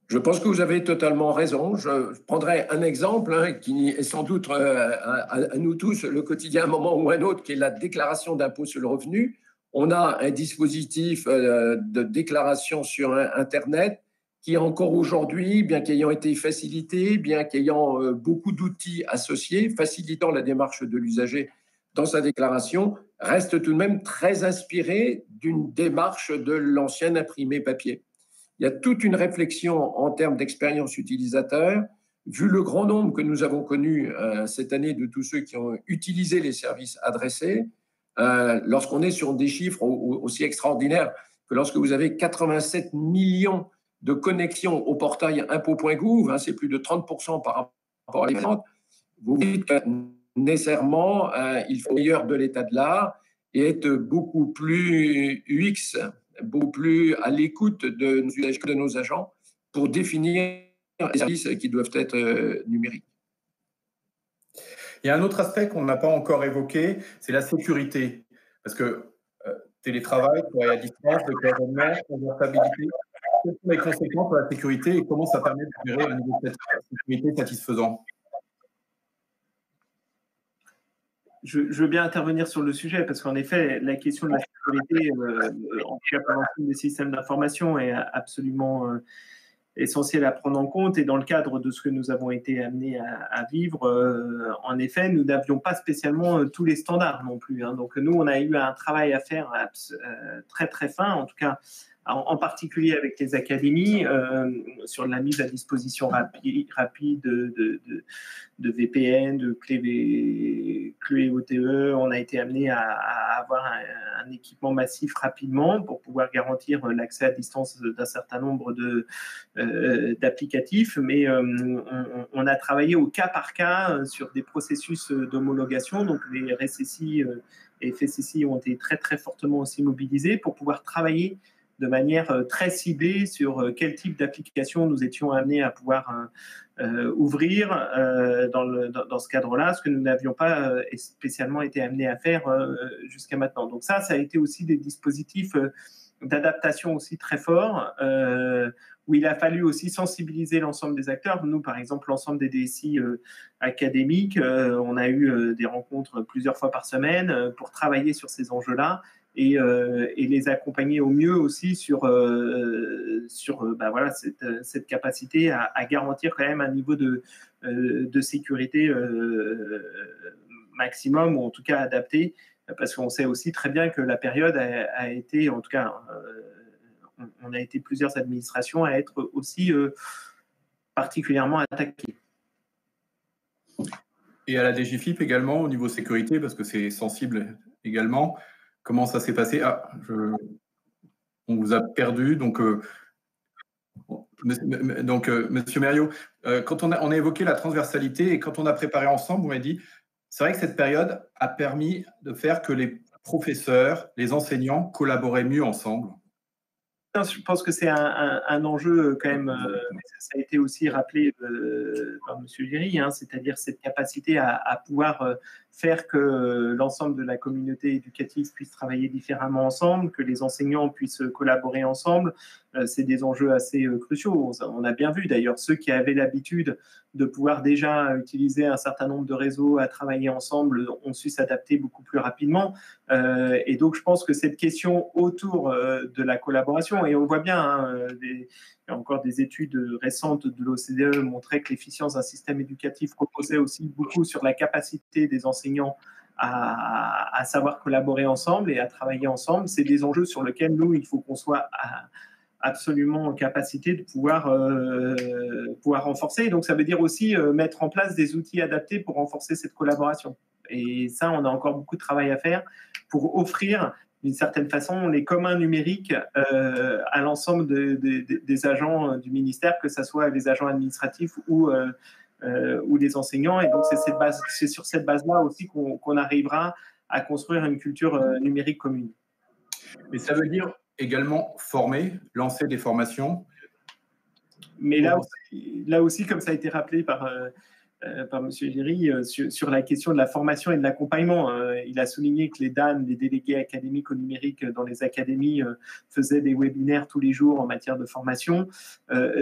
Je pense que vous avez totalement raison. Je prendrai un exemple qui est sans doute à nous tous le quotidien à un moment ou à un autre, qui est la déclaration d'impôt sur le revenu. On a un dispositif de déclaration sur Internet qui encore aujourd'hui, bien qu'ayant été facilité, bien qu'ayant beaucoup d'outils associés, facilitant la démarche de l'usager dans sa déclaration, reste tout de même très inspiré d'une démarche de l'ancien imprimé papier. Il y a toute une réflexion en termes d'expérience utilisateur. Vu le grand nombre que nous avons connu cette année de tous ceux qui ont utilisé les services adressés, lorsqu'on est sur des chiffres aussi extraordinaires que lorsque vous avez 87 millions de connexions au portail impôt.gouv, c'est plus de 30% par rapport à l'écran, vous dites que nécessairement, il faut meilleur de l'état de l'art et être beaucoup plus UX, beaucoup plus à l'écoute de nos usagers, de nos agents, pour définir les services qui doivent être numériques. Il y a un autre aspect qu'on n'a pas encore évoqué, c'est la sécurité. Parce que télétravail, travail à distance, décloisonnement, convertibilité, quelles sont les conséquences pour la sécurité et comment ça permet de gérer un niveau de sécurité satisfaisant? Je veux bien intervenir sur le sujet parce qu'en effet, la question de la sécurité, en tout cas pour l'ensemble des systèmes d'information, est absolument essentielle à prendre en compte. Et dans le cadre de ce que nous avons été amenés à vivre, en effet, nous n'avions pas spécialement tous les standards non plus. Donc nous, on a eu un travail à faire très très fin, en tout cas en particulier avec les académies, sur la mise à disposition rapide de VPN, de clés OTE. On a été amené à avoir un équipement massif rapidement pour pouvoir garantir l'accès à distance d'un certain nombre d'applicatifs, mais on a travaillé au cas par cas sur des processus d'homologation. Donc les RSSI et FSSI ont été très très fortement aussi mobilisés pour pouvoir travailler de manière très ciblée sur quel type d'application nous étions amenés à pouvoir ouvrir dans ce cadre-là, ce que nous n'avions pas spécialement été amenés à faire jusqu'à maintenant. Donc ça a été aussi des dispositifs d'adaptation aussi très forts, où il a fallu aussi sensibiliser l'ensemble des acteurs. Nous, par exemple, l'ensemble des DSI académiques, on a eu des rencontres plusieurs fois par semaine pour travailler sur ces enjeux-là, et les accompagner au mieux aussi sur voilà, cette capacité à garantir quand même un niveau de sécurité maximum, ou en tout cas adapté, parce qu'on sait aussi très bien que la période a été, en tout cas, on a été plusieurs administrations à être aussi particulièrement attaquées. Et à la DGFiP également, au niveau sécurité, parce que c'est sensible également. Comment ça s'est passé? on vous a perdu. Donc, Monsieur Mériot, quand on a évoqué la transversalité et quand on a préparé ensemble, vous m'avez dit, c'est vrai que cette période a permis de faire que les professeurs, les enseignants collaboraient mieux ensemble. Je pense que c'est un enjeu quand même, ça a été aussi rappelé par M. Giry, hein, c'est-à-dire cette capacité à pouvoir faire que l'ensemble de la communauté éducative puisse travailler différemment ensemble, que les enseignants puissent collaborer ensemble. C'est des enjeux assez cruciaux. On a bien vu d'ailleurs ceux qui avaient l'habitude de pouvoir déjà utiliser un certain nombre de réseaux à travailler ensemble ont su s'adapter beaucoup plus rapidement. Et donc je pense que cette question autour de la collaboration, et on voit bien, hein, il y a encore des études récentes de l'OCDE montraient que l'efficience d'un système éducatif reposait aussi beaucoup sur la capacité des enseignants à savoir collaborer ensemble et à travailler ensemble. C'est des enjeux sur lesquels nous, il faut qu'on soit absolument en capacité de pouvoir renforcer. Donc, ça veut dire aussi mettre en place des outils adaptés pour renforcer cette collaboration. Et ça, on a encore beaucoup de travail à faire pour offrir, d'une certaine façon, les communs numériques à l'ensemble des agents du ministère, que ce soit les agents administratifs ou les enseignants. Et donc, c'est sur cette base-là aussi qu'on arrivera à construire une culture numérique commune. Mais ça veut dire également former, lancer des formations. Mais là aussi, comme ça a été rappelé par M. Giry, sur la question de la formation et de l'accompagnement. Il a souligné que les DAN, les délégués académiques au numérique dans les académies, faisaient des webinaires tous les jours en matière de formation.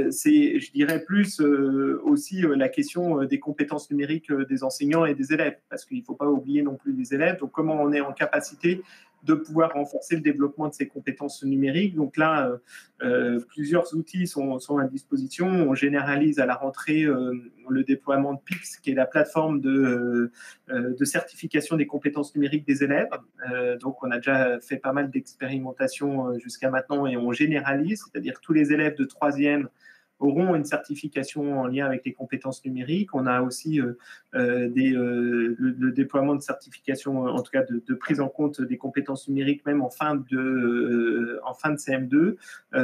C'est, je dirais, plus aussi la question des compétences numériques des enseignants et des élèves, parce qu'il ne faut pas oublier non plus les élèves. Donc, comment on est en capacité de pouvoir renforcer le développement de ces compétences numériques. Donc là, plusieurs outils sont à disposition. On généralise à la rentrée le déploiement de PIX, qui est la plateforme de certification des compétences numériques des élèves. Donc on a déjà fait pas mal d'expérimentations jusqu'à maintenant et on généralise, c'est-à-dire tous les élèves de 3e auront une certification en lien avec les compétences numériques. On a aussi le déploiement de certification, en tout cas de prise en compte des compétences numériques, même en fin de CM2,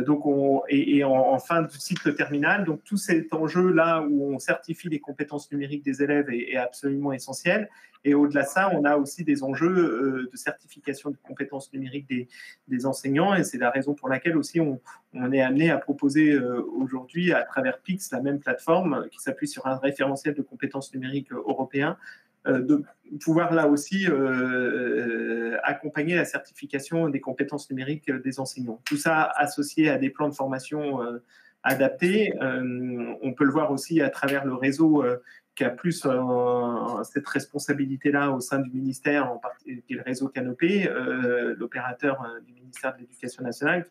donc en fin de cycle terminal. Donc tout cet enjeu-là où on certifie les compétences numériques des élèves est absolument essentiel. Et au-delà de ça, on a aussi des enjeux de certification de compétences numériques des enseignants. Et c'est la raison pour laquelle aussi on est amené à proposer aujourd'hui, à travers PIX, la même plateforme qui s'appuie sur un référentiel de compétences numériques européen, de pouvoir là aussi accompagner la certification des compétences numériques des enseignants. Tout ça associé à des plans de formation adaptés. On peut le voir aussi à travers le réseau qui a plus cette responsabilité-là au sein du ministère, qui est le réseau Canopé, l'opérateur du ministère de l'Éducation nationale,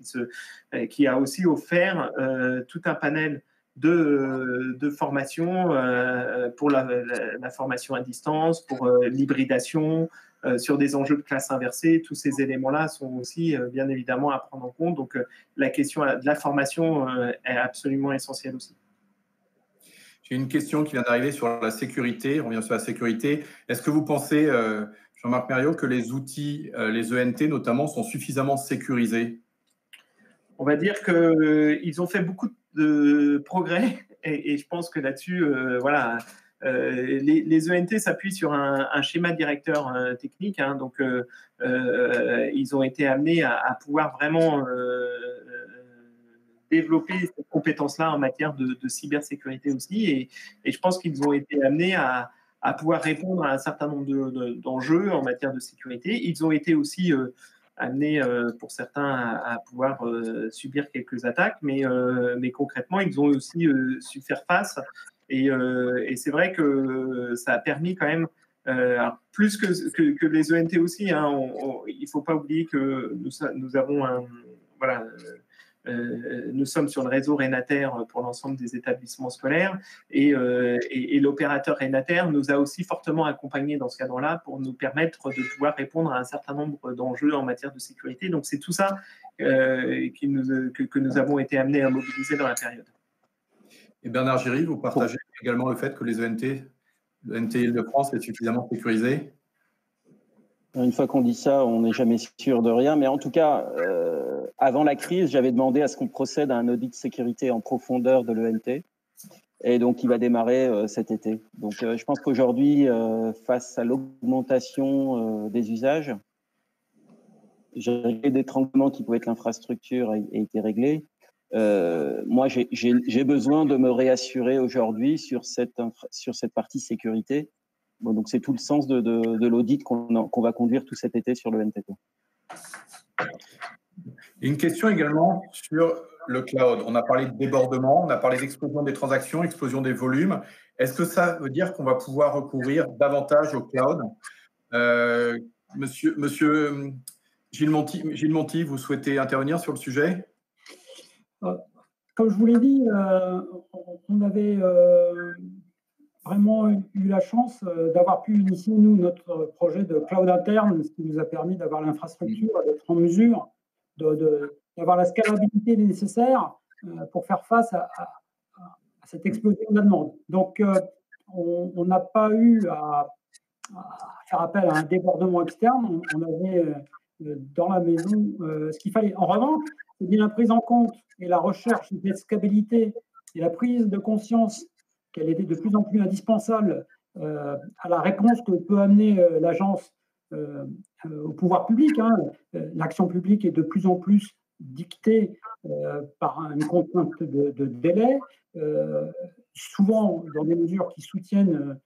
qui a aussi offert tout un panel de formation pour la formation à distance, pour l'hybridation, sur des enjeux de classe inversée. Tous ces éléments-là sont aussi bien évidemment à prendre en compte. Donc la question de la formation est absolument essentielle aussi. J'ai une question qui vient d'arriver sur la sécurité. On revient sur la sécurité. Est-ce que vous pensez, Jean-Marc Mériot, que les outils, les ENT notamment, sont suffisamment sécurisés? On va dire qu'ils ont fait beaucoup de progrès et je pense que là-dessus, voilà, les ENT s'appuient sur un schéma directeur technique. Hein, donc, ils ont été amenés à pouvoir vraiment développer cette compétence-là en matière de cybersécurité aussi. Et je pense qu'ils ont été amenés à pouvoir répondre à un certain nombre d'enjeux en matière de sécurité. Ils ont été aussi amenés, pour certains, à pouvoir subir quelques attaques, mais concrètement, ils ont aussi su faire face. Et c'est vrai que ça a permis quand même, plus que les ENT aussi, hein, il ne faut pas oublier que nous avons voilà, nous sommes sur le réseau Renater pour l'ensemble des établissements scolaires et l'opérateur Renater nous a aussi fortement accompagnés dans ce cadre-là pour nous permettre de pouvoir répondre à un certain nombre d'enjeux en matière de sécurité. Donc c'est tout ça que nous avons été amenés à mobiliser dans la période. Et Bernard Giry, vous partagez également le fait que les ENT, l'ENT Île-de-France est suffisamment sécurisé? Une fois qu'on dit ça, on n'est jamais sûr de rien. Mais en tout cas, avant la crise, j'avais demandé à ce qu'on procède à un audit de sécurité en profondeur de l'ENT. Et donc, il va démarrer cet été. Donc, je pense qu'aujourd'hui, face à l'augmentation des usages, d'étranglement qui pouvait être l'infrastructure a été réglé. Moi, j'ai besoin de me réassurer aujourd'hui sur cette partie sécurité. Bon, donc, c'est tout le sens de l'audit qu'on va conduire tout cet été sur le NTT. Une question également sur le cloud. On a parlé de débordement, on a parlé d'explosion des transactions, explosion des volumes. Est-ce que ça veut dire qu'on va pouvoir recourir davantage au cloud? Monsieur Gilles Monti, vous souhaitez intervenir sur le sujet? Comme je vous l'ai dit, on avait vraiment eu la chance d'avoir pu initier, nous, notre projet de cloud interne, ce qui nous a permis d'avoir l'infrastructure, d'être en mesure d'avoir la scalabilité nécessaire pour faire face à cette explosion de la demande. Donc, on n'a pas eu à faire appel à un débordement externe. On avait dans la maison ce qu'il fallait. En revanche, c'est bien la prise en compte et la recherche de cette scalabilité et la prise de conscience qu'elle était de plus en plus indispensable à la réponse que peut amener l'agence au pouvoir public. Hein. L'action publique est de plus en plus dictée par une contrainte de délai, souvent dans des mesures qui soutiennent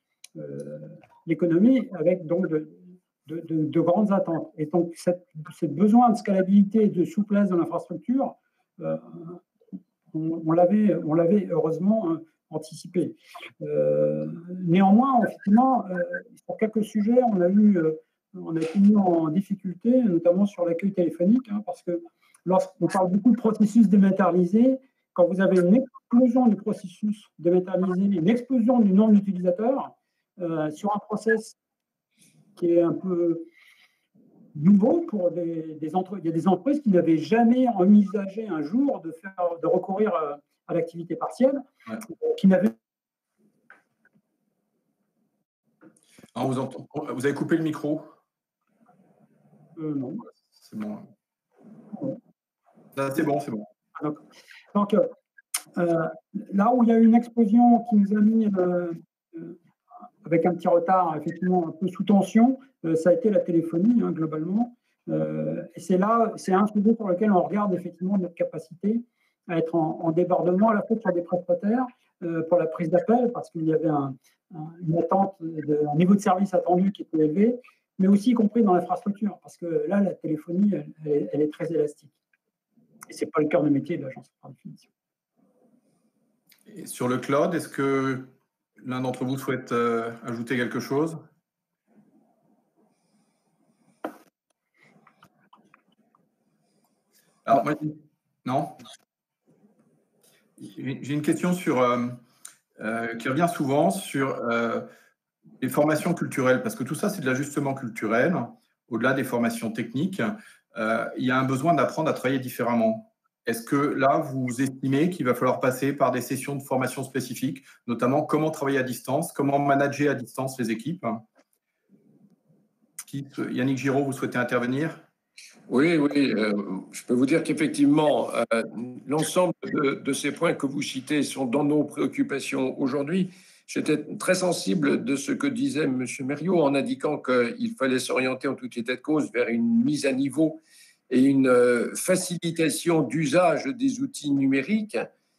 l'économie, avec donc de grandes attentes. Et donc, ce besoin de scalabilité et de souplesse dans l'infrastructure, on l'avait heureusement anticipé. Néanmoins, effectivement, sur quelques sujets, on a été mis en difficulté, notamment sur l'accueil téléphonique, hein, parce que lorsqu'on parle beaucoup de processus dématérialisés, quand vous avez une explosion du processus dématérialisé, une explosion du nombre d'utilisateurs sur un process qui est un peu nouveau pour des entreprises. Il y a des entreprises qui n'avaient jamais envisagé un jour de recourir à l'activité partielle, qui n'avaient. Vous avez coupé le micro? Non. C'est bon. Là, c'est bon. Donc, là où il y a eu une explosion qui nous a mis avec un petit retard, effectivement, un peu sous tension, ça a été la téléphonie, hein, globalement. Et c'est un sujet sur lequel on regarde effectivement notre capacité à être en débordement, à la fois sur des prestataires pour la prise d'appel, parce qu'il y avait une attente, un niveau de service attendu qui était élevé, mais aussi y compris dans l'infrastructure, parce que là, la téléphonie, elle est très élastique. Et ce n'est pas le cœur de métier de l'agence, par définition. Et sur le cloud, est-ce que l'un d'entre vous souhaite ajouter quelque chose? Alors, moi, non. J'ai une question qui revient souvent sur les formations culturelles, parce que tout ça, c'est de l'ajustement culturel, au-delà des formations techniques. Il y a un besoin d'apprendre à travailler différemment. Est-ce que là, vous estimez qu'il va falloir passer par des sessions de formation spécifiques, notamment comment travailler à distance, comment manager à distance les équipes? Yannick Giraud, vous souhaitez intervenir? Oui, je peux vous dire qu'effectivement, l'ensemble de ces points que vous citez sont dans nos préoccupations aujourd'hui. J'étais très sensible de ce que disait M. Mériot en indiquant qu'il fallait s'orienter en tout état de cause vers une mise à niveau et une facilitation d'usage des outils numériques.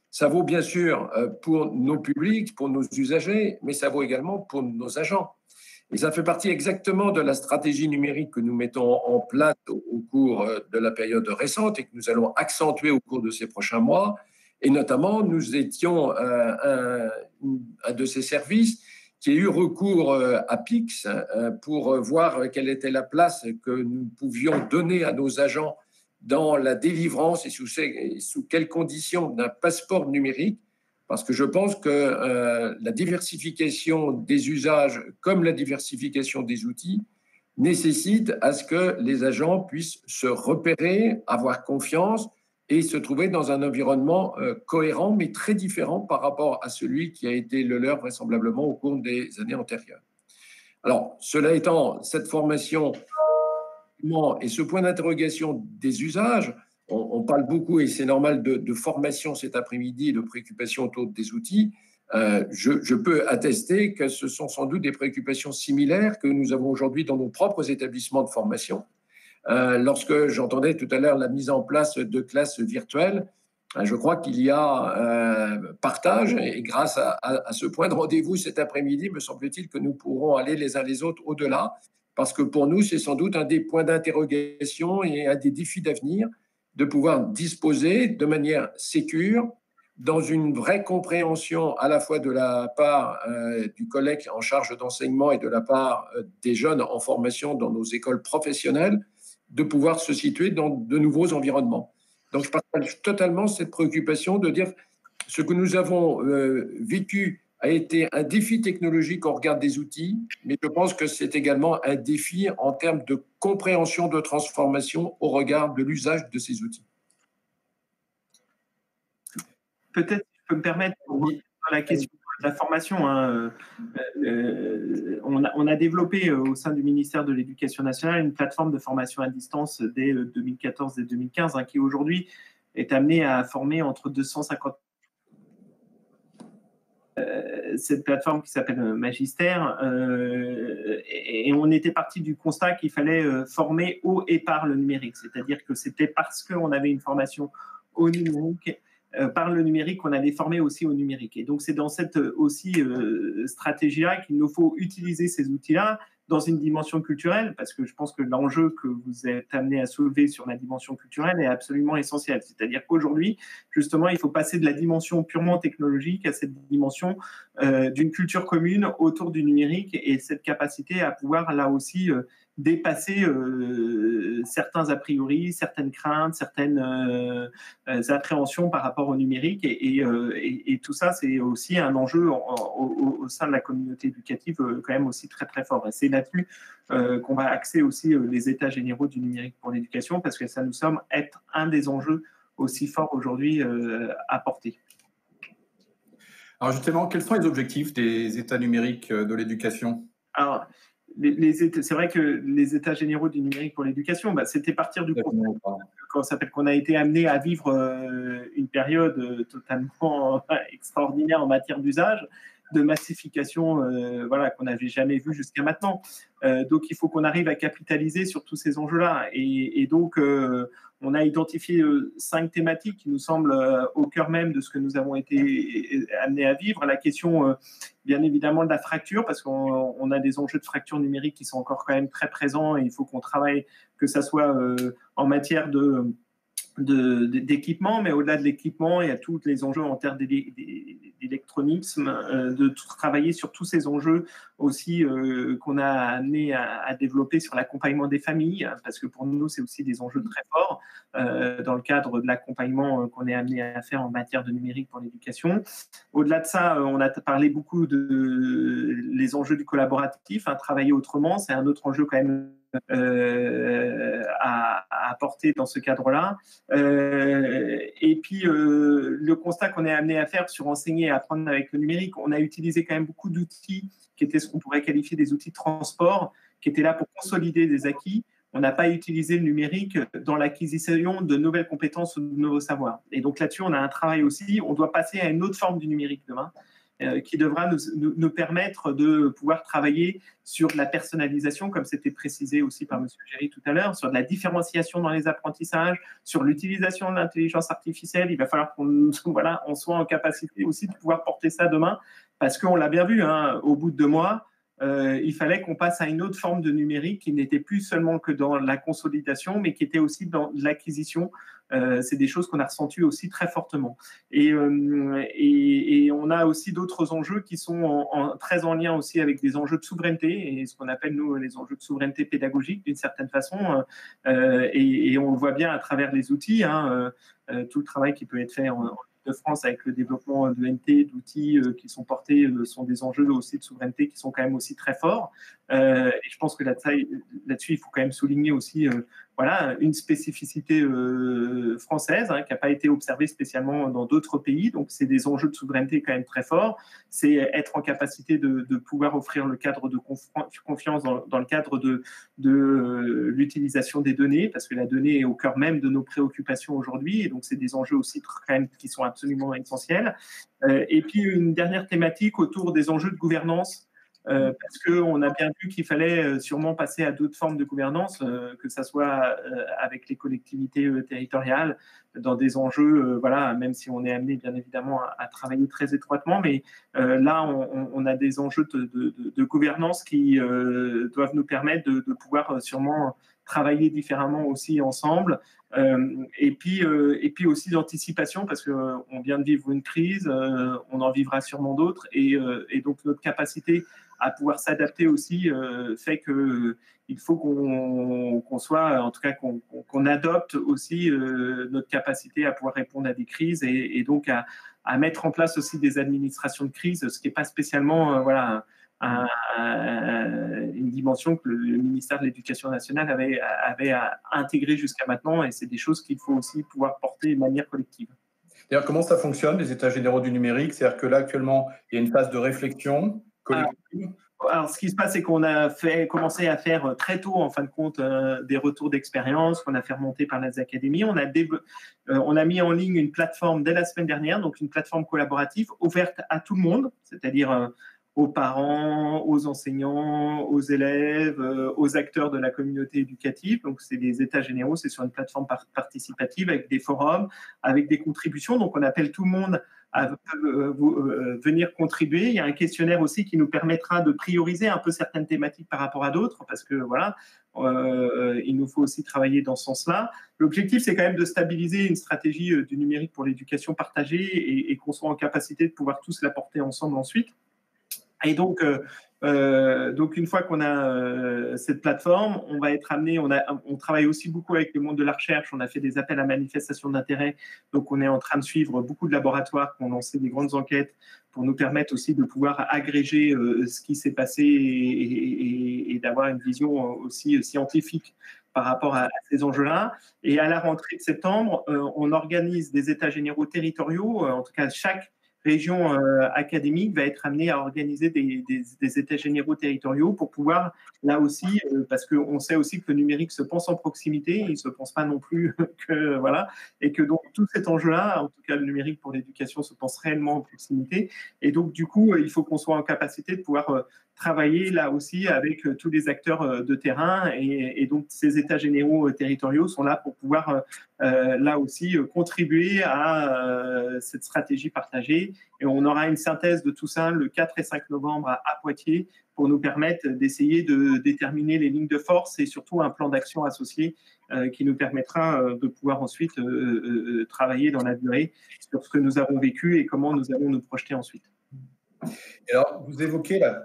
Ça vaut bien sûr pour nos publics, pour nos usagers, mais ça vaut également pour nos agents. Et ça fait partie exactement de la stratégie numérique que nous mettons en place au cours de la période récente et que nous allons accentuer au cours de ces prochains mois. Et notamment, nous étions un de ces services qui a eu recours à Pix pour voir quelle était la place que nous pouvions donner à nos agents dans la délivrance et sous quelles conditions d'un passeport numérique. Parce que je pense que la diversification des usages comme la diversification des outils nécessite à ce que les agents puissent se repérer, avoir confiance et se trouver dans un environnement cohérent, mais très différent par rapport à celui qui a été le leur vraisemblablement au cours des années antérieures. Alors, cela étant, cette formation et ce point d'interrogation des usages, on parle beaucoup, et c'est normal, de formation cet après-midi, de préoccupations autour des outils. Je peux attester que ce sont sans doute des préoccupations similaires que nous avons aujourd'hui dans nos propres établissements de formation. Lorsque j'entendais tout à l'heure la mise en place de classes virtuelles, je crois qu'il y a partage, et grâce à ce point de rendez-vous cet après-midi, me semble-t-il que nous pourrons aller les uns les autres au-delà, parce que pour nous, c'est sans doute un des points d'interrogation et un des défis d'avenir de pouvoir disposer de manière sécure, dans une vraie compréhension à la fois de la part du collègue en charge d'enseignement et de la part des jeunes en formation dans nos écoles professionnelles, de pouvoir se situer dans de nouveaux environnements. Donc, je partage totalement cette préoccupation de dire ce que nous avons vécu a été un défi technologique au regard des outils, mais je pense que c'est également un défi en termes de compréhension de transformation au regard de l'usage de ces outils. Peut-être, si je peux me permettre, pour la question de la formation, hein, on a développé au sein du ministère de l'Éducation nationale une plateforme de formation à distance dès 2014 et 2015, hein, qui aujourd'hui est amenée à former entre 250. Cette plateforme qui s'appelle Magistère, et on était parti du constat qu'il fallait former au et par le numérique, c'est-à-dire que c'était parce qu'on avait une formation au numérique, par le numérique, qu'on allait former aussi au numérique. Et donc c'est dans cette aussi stratégie-là qu'il nous faut utiliser ces outils-là dans une dimension culturelle, parce que je pense que l'enjeu que vous êtes amené à soulever sur la dimension culturelle est absolument essentiel. C'est-à-dire qu'aujourd'hui, justement, il faut passer de la dimension purement technologique à cette dimension d'une culture commune autour du numérique, et cette capacité à pouvoir, là aussi, dépasser certains a priori, certaines craintes, certaines appréhensions par rapport au numérique. Et tout ça, c'est aussi un enjeu au sein de la communauté éducative quand même aussi très, très fort. Et c'est là-dessus qu'on va axer aussi les états généraux du numérique pour l'éducation, parce que ça nous semble être un des enjeux aussi forts aujourd'hui à porter. Alors justement, quels sont les objectifs des états numériques de l'éducation? Alors, c'est vrai que les états généraux du numérique pour l'éducation, c'était partir du constat qu'on a été amené à vivre une période totalement extraordinaire en matière d'usage, de massification, voilà, qu'on n'avait jamais vu jusqu'à maintenant. Donc, il faut qu'on arrive à capitaliser sur tous ces enjeux-là. Et donc, on a identifié 5 thématiques qui nous semblent au cœur même de ce que nous avons été amenés à vivre. La question, bien évidemment, de la fracture, parce qu'on a des enjeux de fracture numérique qui sont encore quand même très présents, et il faut qu'on travaille, que ça soit en matière d'équipement, mais au-delà de l'équipement, il y a tous les enjeux en termes d'électronisme, de travailler sur tous ces enjeux aussi qu'on a amené à développer sur l'accompagnement des familles, parce que pour nous, c'est aussi des enjeux très forts dans le cadre de l'accompagnement qu'on est amené à faire en matière de numérique pour l'éducation. Au-delà de ça, on a parlé beaucoup les enjeux du collaboratif, hein, travailler autrement, c'est un autre enjeu quand même à apporter dans ce cadre-là. Et puis, le constat qu'on est amené à faire sur enseigner et apprendre avec le numérique, on a utilisé quand même beaucoup d'outils qui étaient ce qu'on pourrait qualifier des outils de transport, qui étaient là pour consolider des acquis. On n'a pas utilisé le numérique dans l'acquisition de nouvelles compétences ou de nouveaux savoirs. Et donc là-dessus, on a un travail aussi. On doit passer à une autre forme du numérique demain, qui devra nous permettre de pouvoir travailler sur la personnalisation, comme c'était précisé aussi par M. Géry tout à l'heure, sur de la différenciation dans les apprentissages, sur l'utilisation de l'intelligence artificielle. Il va falloir qu'on soit en capacité aussi de pouvoir porter ça demain, parce qu'on l'a bien vu, hein, au bout de 2 mois, il fallait qu'on passe à une autre forme de numérique qui n'était plus seulement que dans la consolidation, mais qui était aussi dans l'acquisition. C'est des choses qu'on a ressenties aussi très fortement. Et on a aussi d'autres enjeux qui sont très en lien aussi avec des enjeux de souveraineté, et ce qu'on appelle, nous, les enjeux de souveraineté pédagogique, d'une certaine façon. Et on le voit bien à travers les outils, hein, tout le travail qui peut être fait en de France avec le développement de NT, d'outils qui sont portés, sont des enjeux aussi de souveraineté qui sont quand même aussi très forts. Et je pense que là-dessus, il faut quand même souligner aussi voilà, une spécificité française qui n'a pas été observée spécialement dans d'autres pays. Donc, c'est des enjeux de souveraineté quand même très forts. C'est être en capacité de pouvoir offrir le cadre de confiance dans le cadre de l'utilisation des données, parce que la donnée est au cœur même de nos préoccupations aujourd'hui. Et donc, c'est des enjeux aussi quand même qui sont absolument essentiels. Et puis, une dernière thématique autour des enjeux de gouvernance. Parce qu'on a bien vu qu'il fallait sûrement passer à d'autres formes de gouvernance, que ce soit avec les collectivités territoriales, dans des enjeux, voilà, même si on est amené bien évidemment à travailler très étroitement, mais là, on a des enjeux de gouvernance qui doivent nous permettre de pouvoir sûrement travailler différemment aussi ensemble, et puis aussi d'anticipation, parce qu'on vient de vivre une crise, on en vivra sûrement d'autres, et donc notre capacité à pouvoir s'adapter aussi fait que il faut qu'on soit, en tout cas qu'on adopte aussi notre capacité à pouvoir répondre à des crises, et donc à mettre en place aussi des administrations de crise, ce qui n'est pas spécialement voilà, une dimension que le ministère de l'Éducation nationale avait intégrée jusqu'à maintenant, et c'est des choses qu'il faut aussi pouvoir porter de manière collective. D'ailleurs, comment ça fonctionne, les états généraux du numérique? C'est-à-dire que là, actuellement, il y a une phase de réflexion collective. Alors, ce qui se passe, c'est qu'on a commencé à faire très tôt, en fin de compte, des retours d'expérience qu'on a fait remonter par les académies. On a mis en ligne une plateforme dès la semaine dernière, donc une plateforme collaborative ouverte à tout le monde, c'est-à-dire aux parents, aux enseignants, aux élèves, aux acteurs de la communauté éducative. Donc, c'est les états généraux, c'est sur une plateforme participative avec des forums, avec des contributions. Donc, on appelle tout le monde à venir contribuer. Il y a un questionnaire aussi qui nous permettra de prioriser un peu certaines thématiques par rapport à d'autres, parce que voilà, il nous faut aussi travailler dans ce sens-là. L'objectif, c'est quand même de stabiliser une stratégie du numérique pour l'éducation partagée, et qu'on soit en capacité de pouvoir tous la porter ensemble ensuite. Et donc une fois qu'on a cette plateforme, on va être amené, on travaille aussi beaucoup avec le monde de la recherche, on a fait des appels à manifestation d'intérêt, donc on est en train de suivre beaucoup de laboratoires qui ont lancé des grandes enquêtes pour nous permettre aussi de pouvoir agréger ce qui s'est passé, et d'avoir une vision aussi scientifique par rapport à ces enjeux-là. Et à la rentrée de septembre, on organise des états généraux territoriaux, en tout cas chaque région académique va être amenée à organiser des états généraux territoriaux pour pouvoir, là aussi, parce qu'on sait aussi que le numérique se pense en proximité, il ne se pense pas non plus que, voilà, et que donc tout cet enjeu-là, en tout cas le numérique pour l'éducation, se pense réellement en proximité. Et donc, du coup, il faut qu'on soit en capacité de pouvoir travailler là aussi avec tous les acteurs de terrain, et donc ces états généraux territoriaux sont là pour pouvoir là aussi contribuer à cette stratégie partagée, et on aura une synthèse de tout ça le 4 et 5 novembre à Poitiers pour nous permettre d'essayer de déterminer les lignes de force, et surtout un plan d'action associé qui nous permettra de pouvoir ensuite travailler dans la durée sur ce que nous avons vécu et comment nous allons nous projeter ensuite. Et alors, vous évoquez la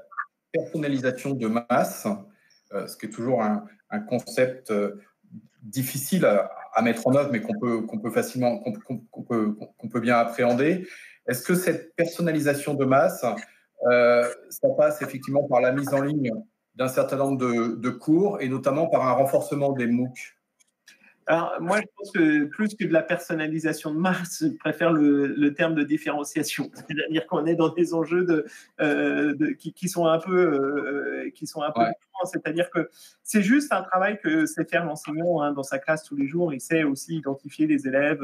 personnalisation de masse, ce qui est toujours un concept difficile à mettre en œuvre, mais qu'on peut facilement, qu'on peut bien appréhender. Est-ce que cette personnalisation de masse, ça passe effectivement par la mise en ligne d'un certain nombre de cours, et notamment par un renforcement des MOOC? Alors, moi, je pense que plus que de la personnalisation de masse, je préfère le terme de différenciation. C'est-à-dire qu'on est dans des enjeux qui sont un peu Ouais. différents. C'est-à-dire que c'est juste un travail que sait faire l'enseignant dans sa classe tous les jours. Il sait aussi identifier les élèves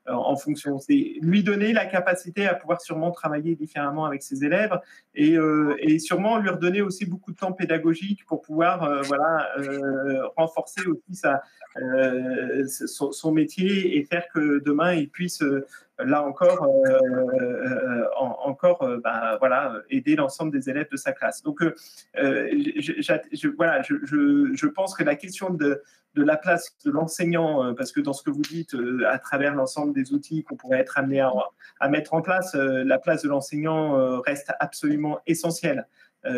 en fonction. C'est lui donner la capacité à pouvoir sûrement travailler différemment avec ses élèves, et sûrement lui redonner aussi beaucoup de temps pédagogique pour pouvoir renforcer aussi son métier, et faire que demain il puisse là encore aider l'ensemble des élèves de sa classe. Donc je pense que la question de la place de l'enseignant, parce que dans ce que vous dites, à travers l'ensemble des outils qu'on pourrait être amené à mettre en place, la place de l'enseignant reste absolument essentielle.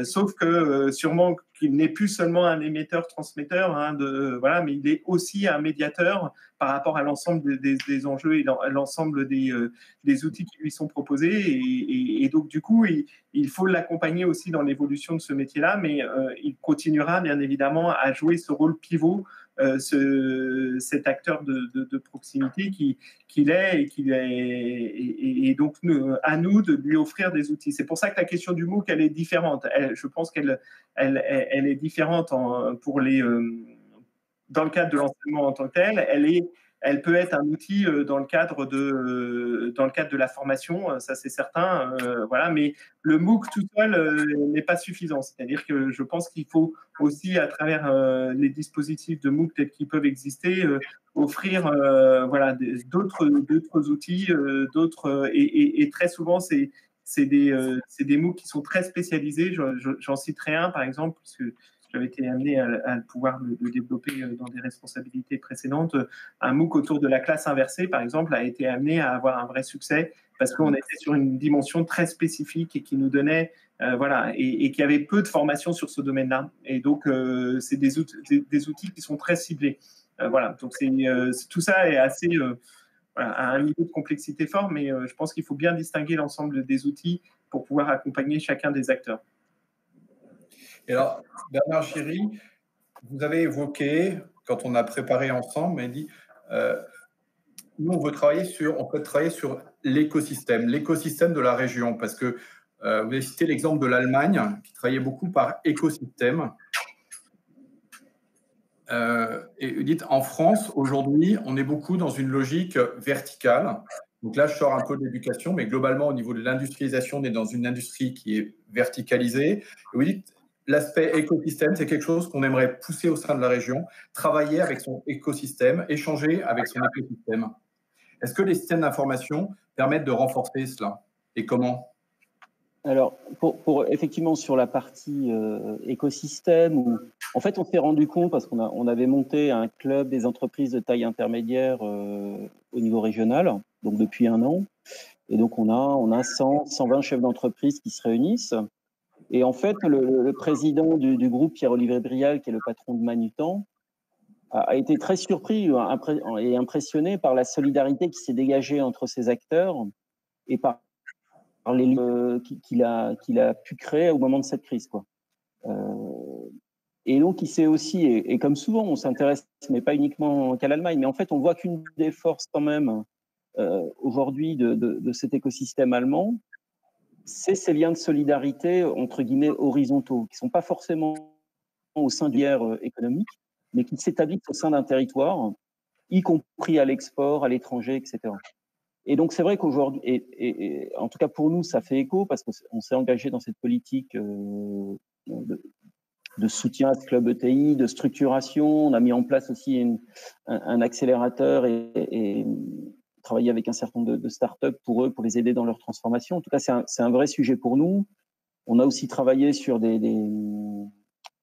Sauf que sûrement qu'il n'est plus seulement un émetteur-transmetteur, hein, voilà, mais il est aussi un médiateur par rapport à l'ensemble des enjeux et l'ensemble des outils qui lui sont proposés. Et donc, du coup, il faut l'accompagner aussi dans l'évolution de ce métier-là, mais il continuera bien évidemment à jouer ce rôle pivot, cet acteur de proximité qu'il est, et donc à nous de lui offrir des outils. C'est pour ça que la question du MOOC, elle est différente. Je pense qu'elle est différente dans le cadre de l'enseignement en tant que tel. Elle peut être un outil dans le cadre de la formation, ça c'est certain, voilà. Mais le MOOC tout seul n'est pas suffisant. C'est-à-dire que je pense qu'il faut aussi, à travers les dispositifs de MOOC tels qu'ils peuvent exister, offrir voilà, d'autres outils, et très souvent c'est des MOOC qui sont très spécialisés. J'en citerai un par exemple, parce que j'avais été amené à pouvoir le développer dans des responsabilités précédentes. Un MOOC autour de la classe inversée, par exemple, a été amené à avoir un vrai succès parce qu'on était sur une dimension très spécifique et qui nous donnait, voilà, et qui avait peu de formation sur ce domaine-là. Et donc, c'est des outils qui sont très ciblés. Voilà, donc tout ça est assez voilà, à un niveau de complexité fort, mais je pense qu'il faut bien distinguer l'ensemble des outils pour pouvoir accompagner chacun des acteurs. Et alors, Bernard Giry, vous avez évoqué, quand on a préparé ensemble, il dit nous, on peut travailler sur l'écosystème de la région, parce que vous avez cité l'exemple de l'Allemagne, qui travaillait beaucoup par écosystème. Et vous dites, en France, aujourd'hui, on est beaucoup dans une logique verticale. Donc là, je sors un peu de l'éducation, mais globalement, au niveau de l'industrialisation, on est dans une industrie qui est verticalisée. Et vous dites, l'aspect écosystème, c'est quelque chose qu'on aimerait pousser au sein de la région, travailler avec son écosystème, échanger avec son écosystème. Est-ce que les systèmes d'information permettent de renforcer cela? Et comment? Alors, effectivement, sur la partie écosystème, en fait, on s'est rendu compte, parce qu'on avait monté un club des entreprises de taille intermédiaire au niveau régional, donc depuis 1 an. Et donc, on a 120 chefs d'entreprise qui se réunissent. Et en fait, le président du groupe, Pierre-Olivier Brial, qui est le patron de Manutan, a été très surpris et impressionné par la solidarité qui s'est dégagée entre ces acteurs et par les liens qu'il a pu créer au moment de cette crise, quoi. Et donc, il s'est aussi, et comme souvent, on s'intéresse, mais pas uniquement qu'à l'Allemagne, mais en fait, on voit qu'une des forces quand même aujourd'hui de cet écosystème allemand, c'est ces liens de solidarité, entre guillemets, horizontaux, qui ne sont pas forcément au sein d'une guerre économique, mais qui s'établissent au sein d'un territoire, y compris à l'export, à l'étranger, etc. Et donc, c'est vrai qu'aujourd'hui, et en tout cas pour nous, ça fait écho parce qu'on s'est engagé dans cette politique de soutien à ce club ETI, de structuration. On a mis en place aussi un accélérateur et travailler avec un certain nombre de startups pour eux, pour les aider dans leur transformation. En tout cas, c'est un vrai sujet pour nous. On a aussi travaillé sur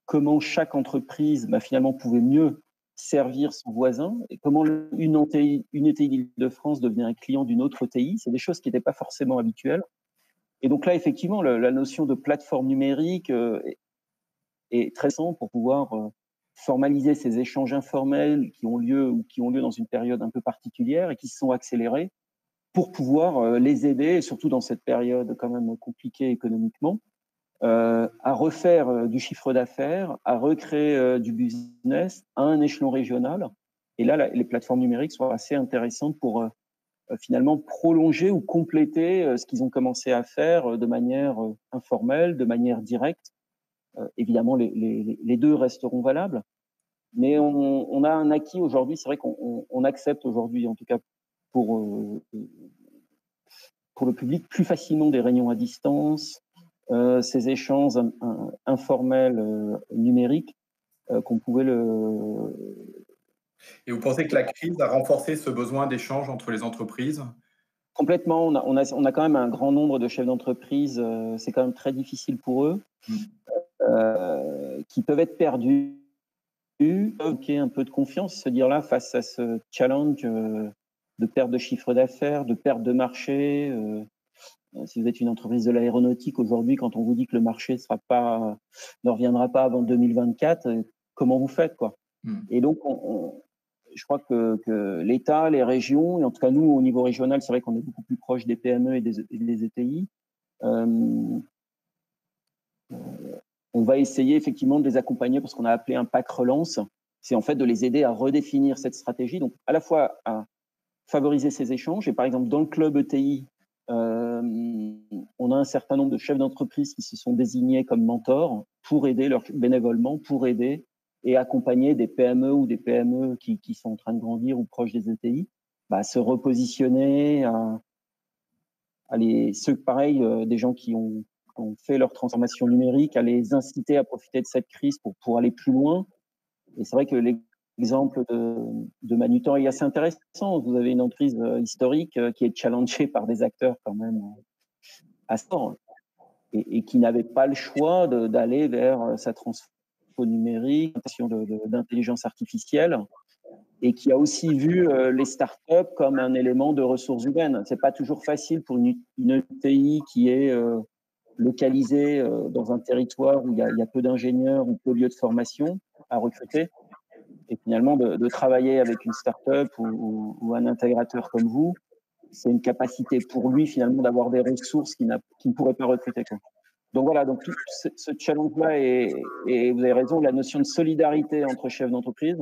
comment chaque entreprise finalement pouvait mieux servir son voisin et comment une ETI d'Île-de-France devenait un client d'une autre ETI. C'est des choses qui n'étaient pas forcément habituelles. Et donc là, effectivement, la notion de plateforme numérique est très simple pour pouvoir formaliser ces échanges informels qui ont lieu dans une période un peu particulière et qui se sont accélérés pour pouvoir les aider, et surtout dans cette période quand même compliquée économiquement, à refaire du chiffre d'affaires, à recréer du business à un échelon régional. Et là, les plateformes numériques sont assez intéressantes pour finalement prolonger ou compléter ce qu'ils ont commencé à faire de manière informelle, de manière directe. Évidemment, les deux resteront valables. Mais on a un acquis aujourd'hui. C'est vrai qu'on accepte aujourd'hui, en tout cas pour le public, plus facilement des réunions à distance, ces échanges informels numériques qu'on pouvait Et vous pensez que la crise a renforcé ce besoin d'échange entre les entreprises? Complètement. On a quand même un grand nombre de chefs d'entreprise. C'est quand même très difficile pour eux, qui peuvent être perdus, manquer un peu de confiance, se dire là face à ce challenge de perte de chiffre d'affaires, de perte de marché. si vous êtes une entreprise de l'aéronautique aujourd'hui, quand on vous dit que le marché ne reviendra pas avant 2024, comment vous faites, quoi? Et donc, je crois que l'État, les régions, et en tout cas nous, au niveau régional, c'est vrai qu'on est beaucoup plus proche des PME et des ETI. On va essayer effectivement de les accompagner parce qu'on a appelé un pack relance. C'est en fait de les aider à redéfinir cette stratégie. Donc, à la fois à favoriser ces échanges. Et par exemple, dans le club ETI, on a un certain nombre de chefs d'entreprise qui se sont désignés comme mentors pour aider bénévolement, pour aider et accompagner des PME ou des PME qui sont en train de grandir ou proches des ETI, à se repositionner, pareil, des gens qui ont fait leur transformation numérique, à les inciter à profiter de cette crise pour aller plus loin. Et c'est vrai que l'exemple de Manutan est assez intéressant. Vous avez une entreprise historique qui est challengée par des acteurs quand même assez forts et qui n'avait pas le choix d'aller vers sa transformation numérique, d'intelligence artificielle, et qui a aussi vu les startups comme un élément de ressources humaines. C'est pas toujours facile pour une ETI qui est localisée dans un territoire où il y a peu d'ingénieurs ou peu de lieux de formation à recruter. Et finalement, de travailler avec une start-up ou un intégrateur comme vous, c'est une capacité pour lui finalement d'avoir des ressources qu'il ne pourrait pas recruter, quoi. Donc voilà, donc tout ce challenge-là et vous avez raison, la notion de solidarité entre chefs d'entreprise.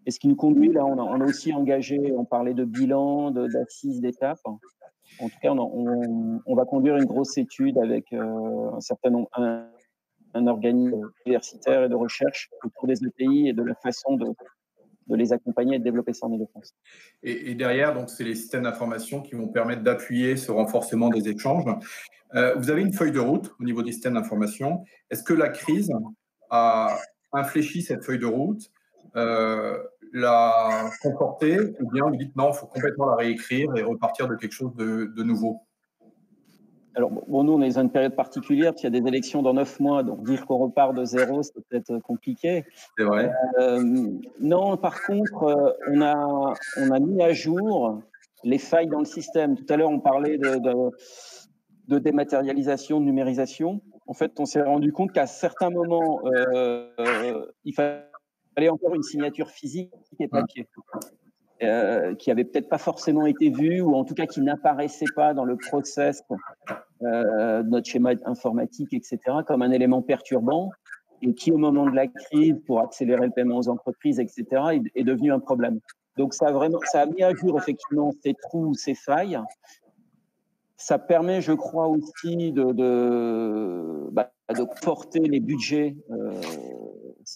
Et ce qui nous conduit, là, on a aussi engagé, on parlait de bilan, d'assises, d'étapes. En tout cas, on va conduire une grosse étude avec un certain nombre, un organisme universitaire et de recherche autour des ETI et de la façon de les accompagner et de développer ça en Île-de-France. Et derrière, donc, c'est les systèmes d'information qui vont permettre d'appuyer ce renforcement des échanges. Vous avez une feuille de route au niveau des systèmes d'information. Est-ce que la crise a infléchi cette feuille de route, l'a confortée, ou bien vous dites non, il faut complètement la réécrire et repartir de quelque chose de nouveau? Alors, bon, nous, on est dans une période particulière, parce qu'il y a des élections dans 9 mois, donc dire qu'on repart de zéro, c'est peut-être compliqué. C'est vrai. Non, par contre, on a mis à jour les failles dans le système. Tout à l'heure, on parlait de dématérialisation, de numérisation. En fait, on s'est rendu compte qu'à certains moments, il fallait encore une signature physique et papier. Qui n'avait peut-être pas forcément été vu, ou en tout cas qui n'apparaissait pas dans le process de notre schéma informatique, etc., comme un élément perturbant, et qui, au moment de la crise, pour accélérer le paiement aux entreprises, etc., est devenu un problème. Donc, ça a mis à jour effectivement ces trous, ces failles. Ça permet, je crois, aussi de porter les budgets.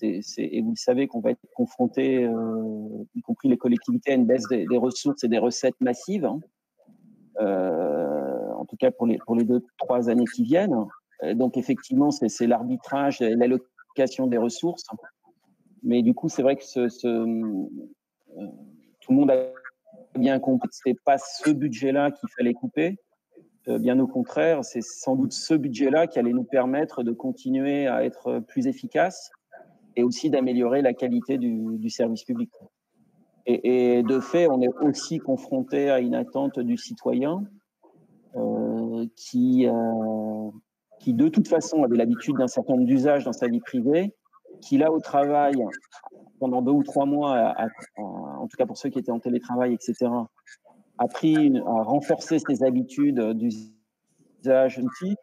Et vous le savez qu'on va être confronté, y compris les collectivités, à une baisse des ressources et des recettes massives, en tout cas pour les 2-3 années qui viennent. Donc effectivement, c'est l'arbitrage et l'allocation des ressources. Mais du coup, c'est vrai que tout le monde a bien compris que ce n'était pas ce budget-là qu'il fallait couper. Bien au contraire, c'est sans doute ce budget-là qui allait nous permettre de continuer à être plus efficaces et aussi d'améliorer la qualité du service public. Et de fait, on est aussi confronté à une attente du citoyen qui de toute façon avait l'habitude d'un certain nombre d'usages dans sa vie privée, qui là au travail, pendant 2 ou 3 mois, en tout cas pour ceux qui étaient en télétravail, etc., a renforcé ses habitudes d'usage d'outils,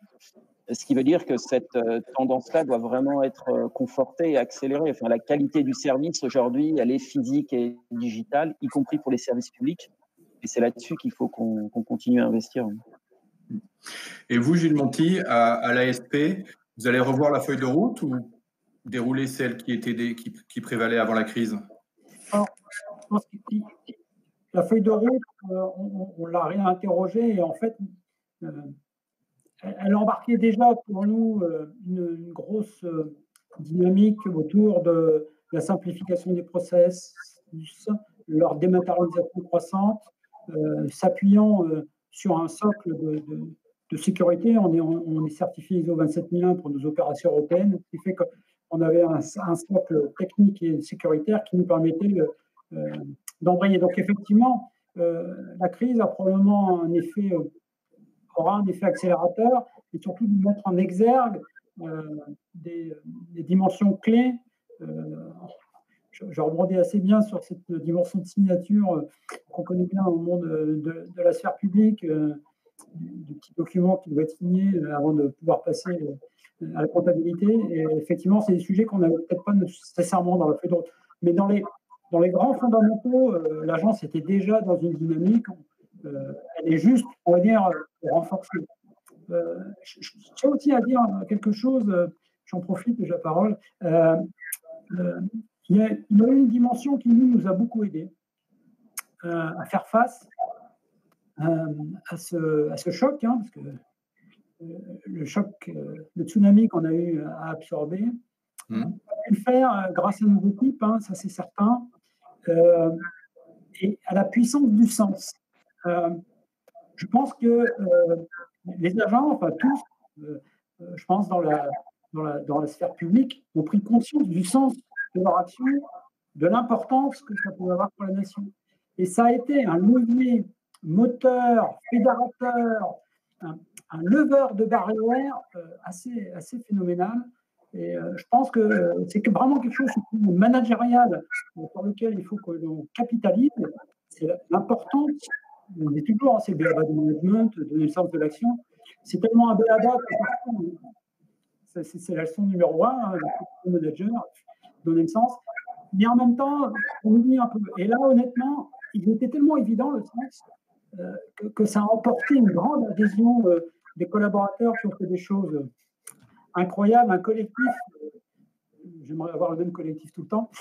ce qui veut dire que cette tendance-là doit vraiment être confortée et accélérée. Enfin, la qualité du service aujourd'hui, elle est physique et digitale, y compris pour les services publics. Et c'est là-dessus qu'il faut qu'on continue à investir. Et vous, Gilles Monti, à l'ASP, vous allez revoir la feuille de route ou dérouler celle qui prévalait avant la crise? Alors, je pense que la feuille de route, on l'a réinterrogée et en fait, elle embarquait déjà pour nous une grosse dynamique autour de la simplification des process, leur dématérialisation croissante, s'appuyant sur un socle de sécurité. On est certifié ISO 27001 pour nos opérations européennes, ce qui fait qu'on avait un socle technique et sécuritaire qui nous permettait d'embrayer. Donc effectivement, la crise a probablement un effet aura un effet accélérateur et surtout de mettre en exergue des dimensions clés. Je rebondis assez bien sur cette dimension de signature qu'on connaît bien au monde de la sphère publique, du petit document qui doit être signé avant de pouvoir passer à la comptabilité. Et effectivement, c'est des sujets qu'on n'avait peut-être pas nécessairement dans la feuille de route. Mais dans les grands fondamentaux, l'agence était déjà dans une dynamique. Elle est juste, on va dire, renforcée. Je tiens aussi à dire quelque chose, j'en profite de la parole. Il y a eu une dimension qui nous a beaucoup aidé à faire face à ce choc, parce que le choc, le tsunami qu'on a eu à absorber, on a pu le faire grâce à nos équipes, ça c'est certain, et à la puissance du sens. Je pense que les agents, enfin tous, je pense dans la sphère publique, ont pris conscience du sens de leur action, de l'importance que ça pouvait avoir pour la nation. Et ça a été un levier moteur, fédérateur, un leveur de barrières assez phénoménal. Et je pense que c'est vraiment quelque chose de managérial sur lequel il faut que l'on capitalise. C'est l'importance, on dit toujours, c'est le BABA de management, donner le sens de l'action. C'est tellement un BABA que c'est la leçon numéro 1, le manager, donner le sens. Mais en même temps, on oublie un peu. Et là, honnêtement, il était tellement évident le sens que ça a emporté une grande adhésion des collaborateurs qui ont fait des choses incroyables, un collectif. J'aimerais avoir le même collectif tout le temps,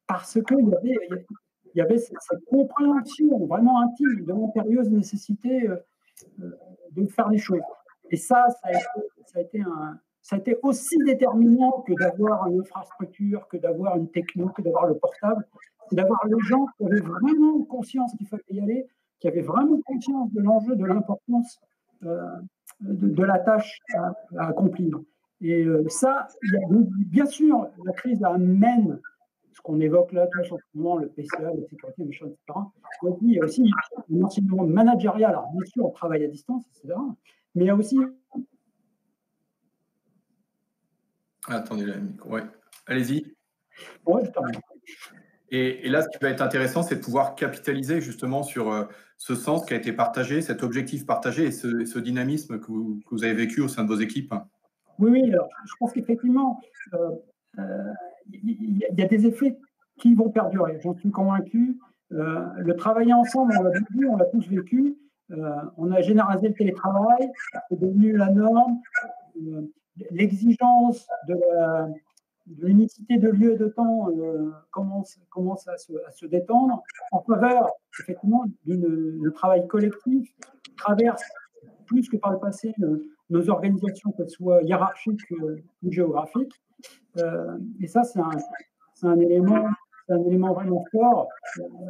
parce qu'il y avait cette compréhension vraiment intime de l'impérieuse nécessité de faire les choses. Et ça a été aussi déterminant que d'avoir une infrastructure, que d'avoir une techno, que d'avoir le portable. C'est d'avoir les gens qui avaient vraiment conscience qu'il fallait y aller, qui avaient vraiment conscience de l'enjeu, de l'importance de la tâche à accomplir. Et ça, bien sûr, la crise amène ce qu'on évoque là tous en ce moment, le PCA, la sécurité, machin, etc. Donc, il y a aussi un enseignement managérial. Alors, bien sûr, on travaille à distance, etc. Mais il y a aussi... Attendez, ouais. Allez-y. Ouais, je termine. Et là, ce qui va être intéressant, c'est de pouvoir capitaliser justement sur ce sens qui a été partagé, cet objectif partagé et ce dynamisme que vous avez vécu au sein de vos équipes. Oui, alors, je pense qu'effectivement, il y a des effets qui vont perdurer, j'en suis convaincu. Le travailler ensemble, on l'a vu, on l'a tous vécu. On a généralisé le télétravail, c'est devenu la norme. L'exigence de l'unicité de lieu et de temps commence à se détendre en faveur, effectivement, d'un travail collectif qui traverse plus que par le passé nos organisations, qu'elles soient hiérarchiques ou géographiques. Et ça, c'est un élément vraiment fort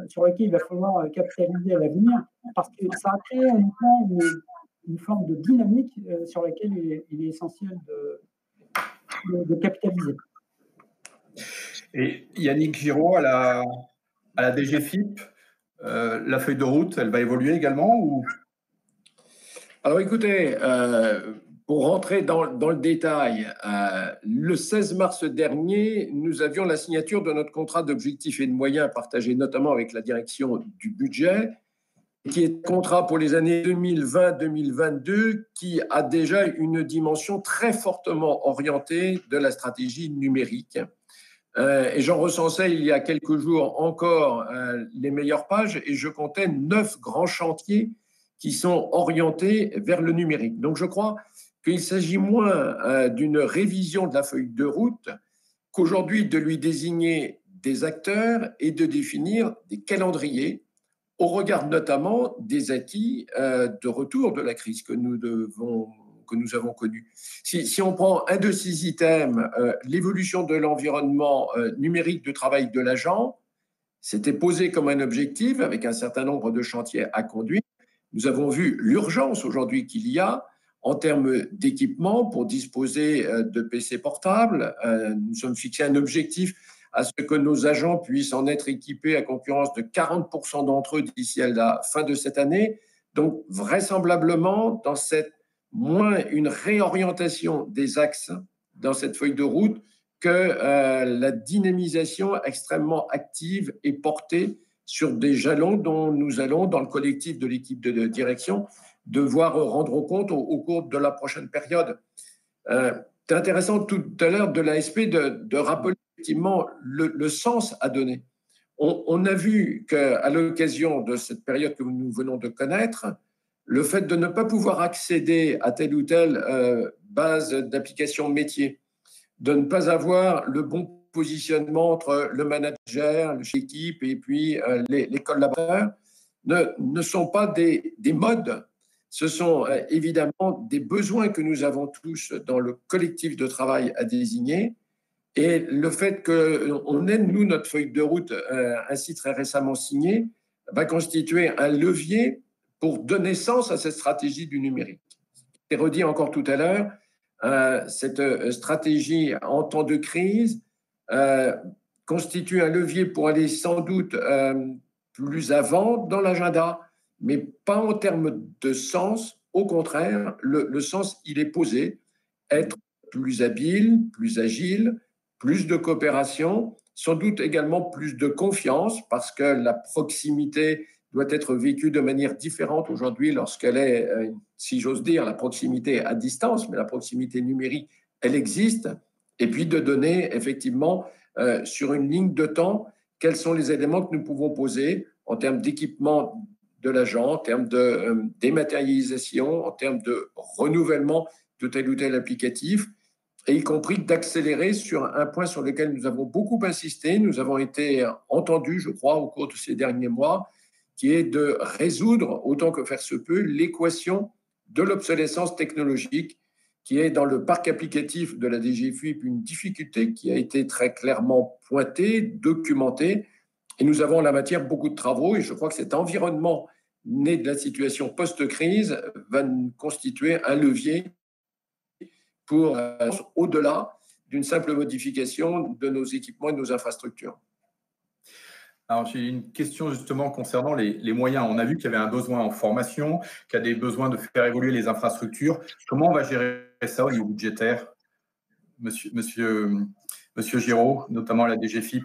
sur lequel il va falloir capitaliser à l'avenir, parce que ça a créé une forme de dynamique sur laquelle il est essentiel de capitaliser. Et Yannick Giraud, à la DGFiP, la feuille de route, elle va évoluer également ou... Alors écoutez, pour rentrer dans le détail, le 16 mars dernier, nous avions la signature de notre contrat d'objectifs et de moyens partagé notamment avec la direction du budget, qui est un contrat pour les années 2020-2022, qui a déjà une dimension très fortement orientée de la stratégie numérique. Et j'en recensais il y a quelques jours encore les meilleures pages, et je comptais 9 grands chantiers qui sont orientés vers le numérique. Donc je crois qu'il s'agit moins d'une révision de la feuille de route qu'aujourd'hui de lui désigner des acteurs et de définir des calendriers au regard notamment des acquis de retour de la crise que nous avons connu. Si on prend un de ces items, l'évolution de l'environnement numérique de travail de l'agent, c'était posé comme un objectif avec un certain nombre de chantiers à conduire. Nous avons vu l'urgence aujourd'hui qu'il y a en termes d'équipement pour disposer de PC portables. Nous sommes fixés un objectif à ce que nos agents puissent en être équipés à concurrence de 40% d'entre eux d'ici à la fin de cette année. Donc, vraisemblablement, dans cette moins une réorientation des axes dans cette feuille de route que la dynamisation extrêmement active et portée sur des jalons dont nous allons, dans le collectif de l'équipe de direction, devoir rendre compte au cours de la prochaine période. C'est intéressant tout à l'heure de l'ASP de rappeler effectivement le sens à donner. On a vu qu'à l'occasion de cette période que nous venons de connaître, le fait de ne pas pouvoir accéder à telle ou telle base d'application métier, de ne pas avoir le bon positionnement entre le manager, l'équipe et puis les collaborateurs, ne sont pas des modes. Ce sont évidemment des besoins que nous avons tous dans le collectif de travail à désigner. Et le fait qu'on ait, nous, notre feuille de route ainsi très récemment signée, va constituer un levier pour donner sens à cette stratégie du numérique. J'ai redit encore tout à l'heure, cette stratégie en temps de crise constitue un levier pour aller sans doute plus avant dans l'agenda, mais pas en termes de sens. Au contraire, le sens, il est posé. Être plus habile, plus agile, plus de coopération, sans doute également plus de confiance, parce que la proximité doit être vécue de manière différente aujourd'hui lorsqu'elle est, si j'ose dire, la proximité à distance, mais la proximité numérique, elle existe. Et puis de donner effectivement sur une ligne de temps quels sont les éléments que nous pouvons poser en termes d'équipement de l'agent, en termes de dématérialisation, en termes de renouvellement de tel ou tel applicatif, et y compris d'accélérer sur un point sur lequel nous avons beaucoup insisté, nous avons été entendus, je crois, au cours de ces derniers mois, qui est de résoudre, autant que faire se peut, l'équation de l'obsolescence technologique, qui est dans le parc applicatif de la DGFiP une difficulté qui a été très clairement pointée, documentée, et nous avons en la matière beaucoup de travaux, et je crois que cet environnement né de la situation post-crise va constituer un levier pour au-delà d'une simple modification de nos équipements et de nos infrastructures. Alors, j'ai une question justement concernant les moyens. On a vu qu'il y avait un besoin en formation, qu'il y a des besoins de faire évoluer les infrastructures. Comment on va gérer ça au niveau budgétaire, Monsieur Giraud, notamment à la DGFiP?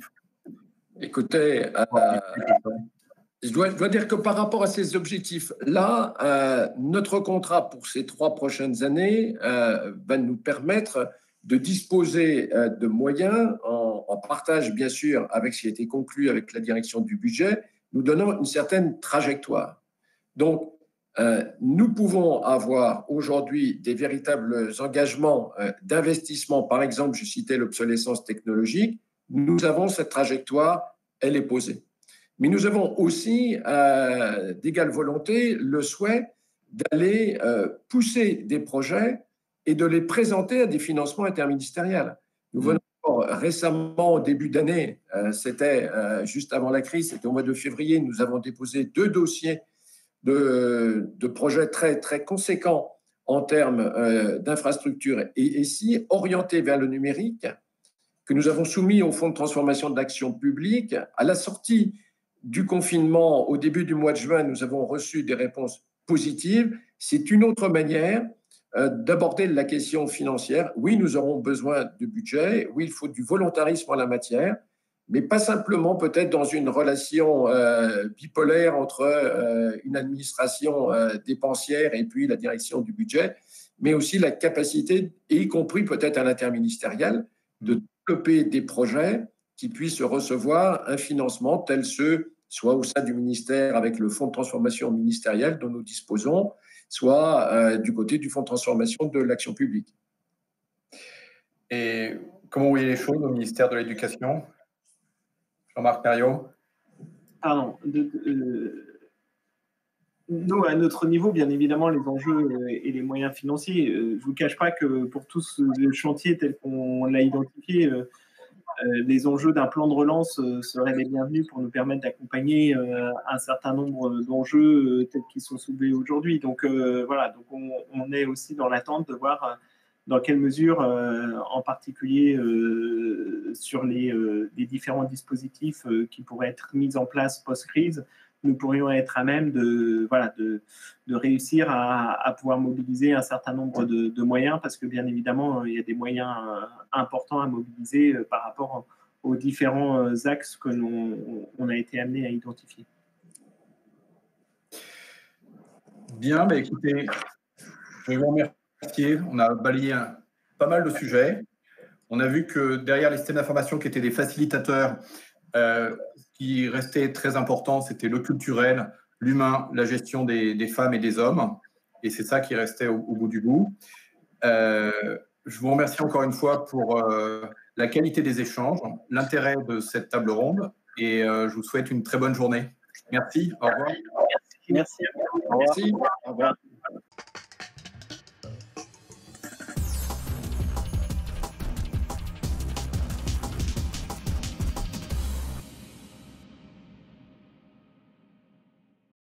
Écoutez, je dois dire que par rapport à ces objectifs-là, notre contrat pour ces 3 prochaines années va nous permettre de disposer de moyens en partage, bien sûr, avec ce qui a été conclu avec la direction du budget, nous donnant une certaine trajectoire. Donc, nous pouvons avoir aujourd'hui des véritables engagements d'investissement. Par exemple, je citais l'obsolescence technologique. Nous avons cette trajectoire, elle est posée. Mais nous avons aussi, d'égale volonté, le souhait d'aller pousser des projets et de les présenter à des financements interministériels. Nous venons récemment, au début d'année, c'était juste avant la crise, c'était au mois de février, nous avons déposé 2 dossiers de projets très, très conséquents en termes d'infrastructures et si orientés vers le numérique, que nous avons soumis au Fonds de transformation de l'action publique. À la sortie du confinement, au début du mois de juin, nous avons reçu des réponses positives. C'est une autre manière d'aborder la question financière. Oui, nous aurons besoin de budget. Oui, il faut du volontarisme en la matière, mais pas simplement peut-être dans une relation bipolaire entre une administration dépensière et puis la direction du budget, mais aussi la capacité, y compris peut-être à l'interministériel, de développer des projets qui puissent recevoir un financement tel ceux, soit au sein du ministère avec le fonds de transformation ministériel dont nous disposons, soit du côté du fonds de transformation de l'action publique. Et comment vous voyez les choses au ministère de l'Éducation, Jean-Marc Perriot? Pardon. Nous, à notre niveau, bien évidemment, les enjeux et les moyens financiers, je ne vous cache pas que pour tout ce chantier tel qu'on l'a identifié, les enjeux d'un plan de relance seraient les bienvenus pour nous permettre d'accompagner un certain nombre d'enjeux tels qu'ils sont soulevés aujourd'hui. Donc voilà, donc on est aussi dans l'attente de voir dans quelle mesure, en particulier sur les différents dispositifs qui pourraient être mis en place post-crise, nous pourrions être à même de réussir à pouvoir mobiliser un certain nombre de moyens, parce que bien évidemment, il y a des moyens importants à mobiliser par rapport aux différents axes que on a été amené à identifier. Bien, écoutez, je vais vous remercier. On a balayé pas mal de sujets. On a vu que derrière les systèmes d'information qui étaient des facilitateurs, ce qui restait très important, c'était le culturel, l'humain, la gestion des femmes et des hommes. Et c'est ça qui restait au bout du bout. Je vous remercie encore une fois pour la qualité des échanges, l'intérêt de cette table ronde, et je vous souhaite une très bonne journée. Merci, au revoir. Merci. Merci, au revoir.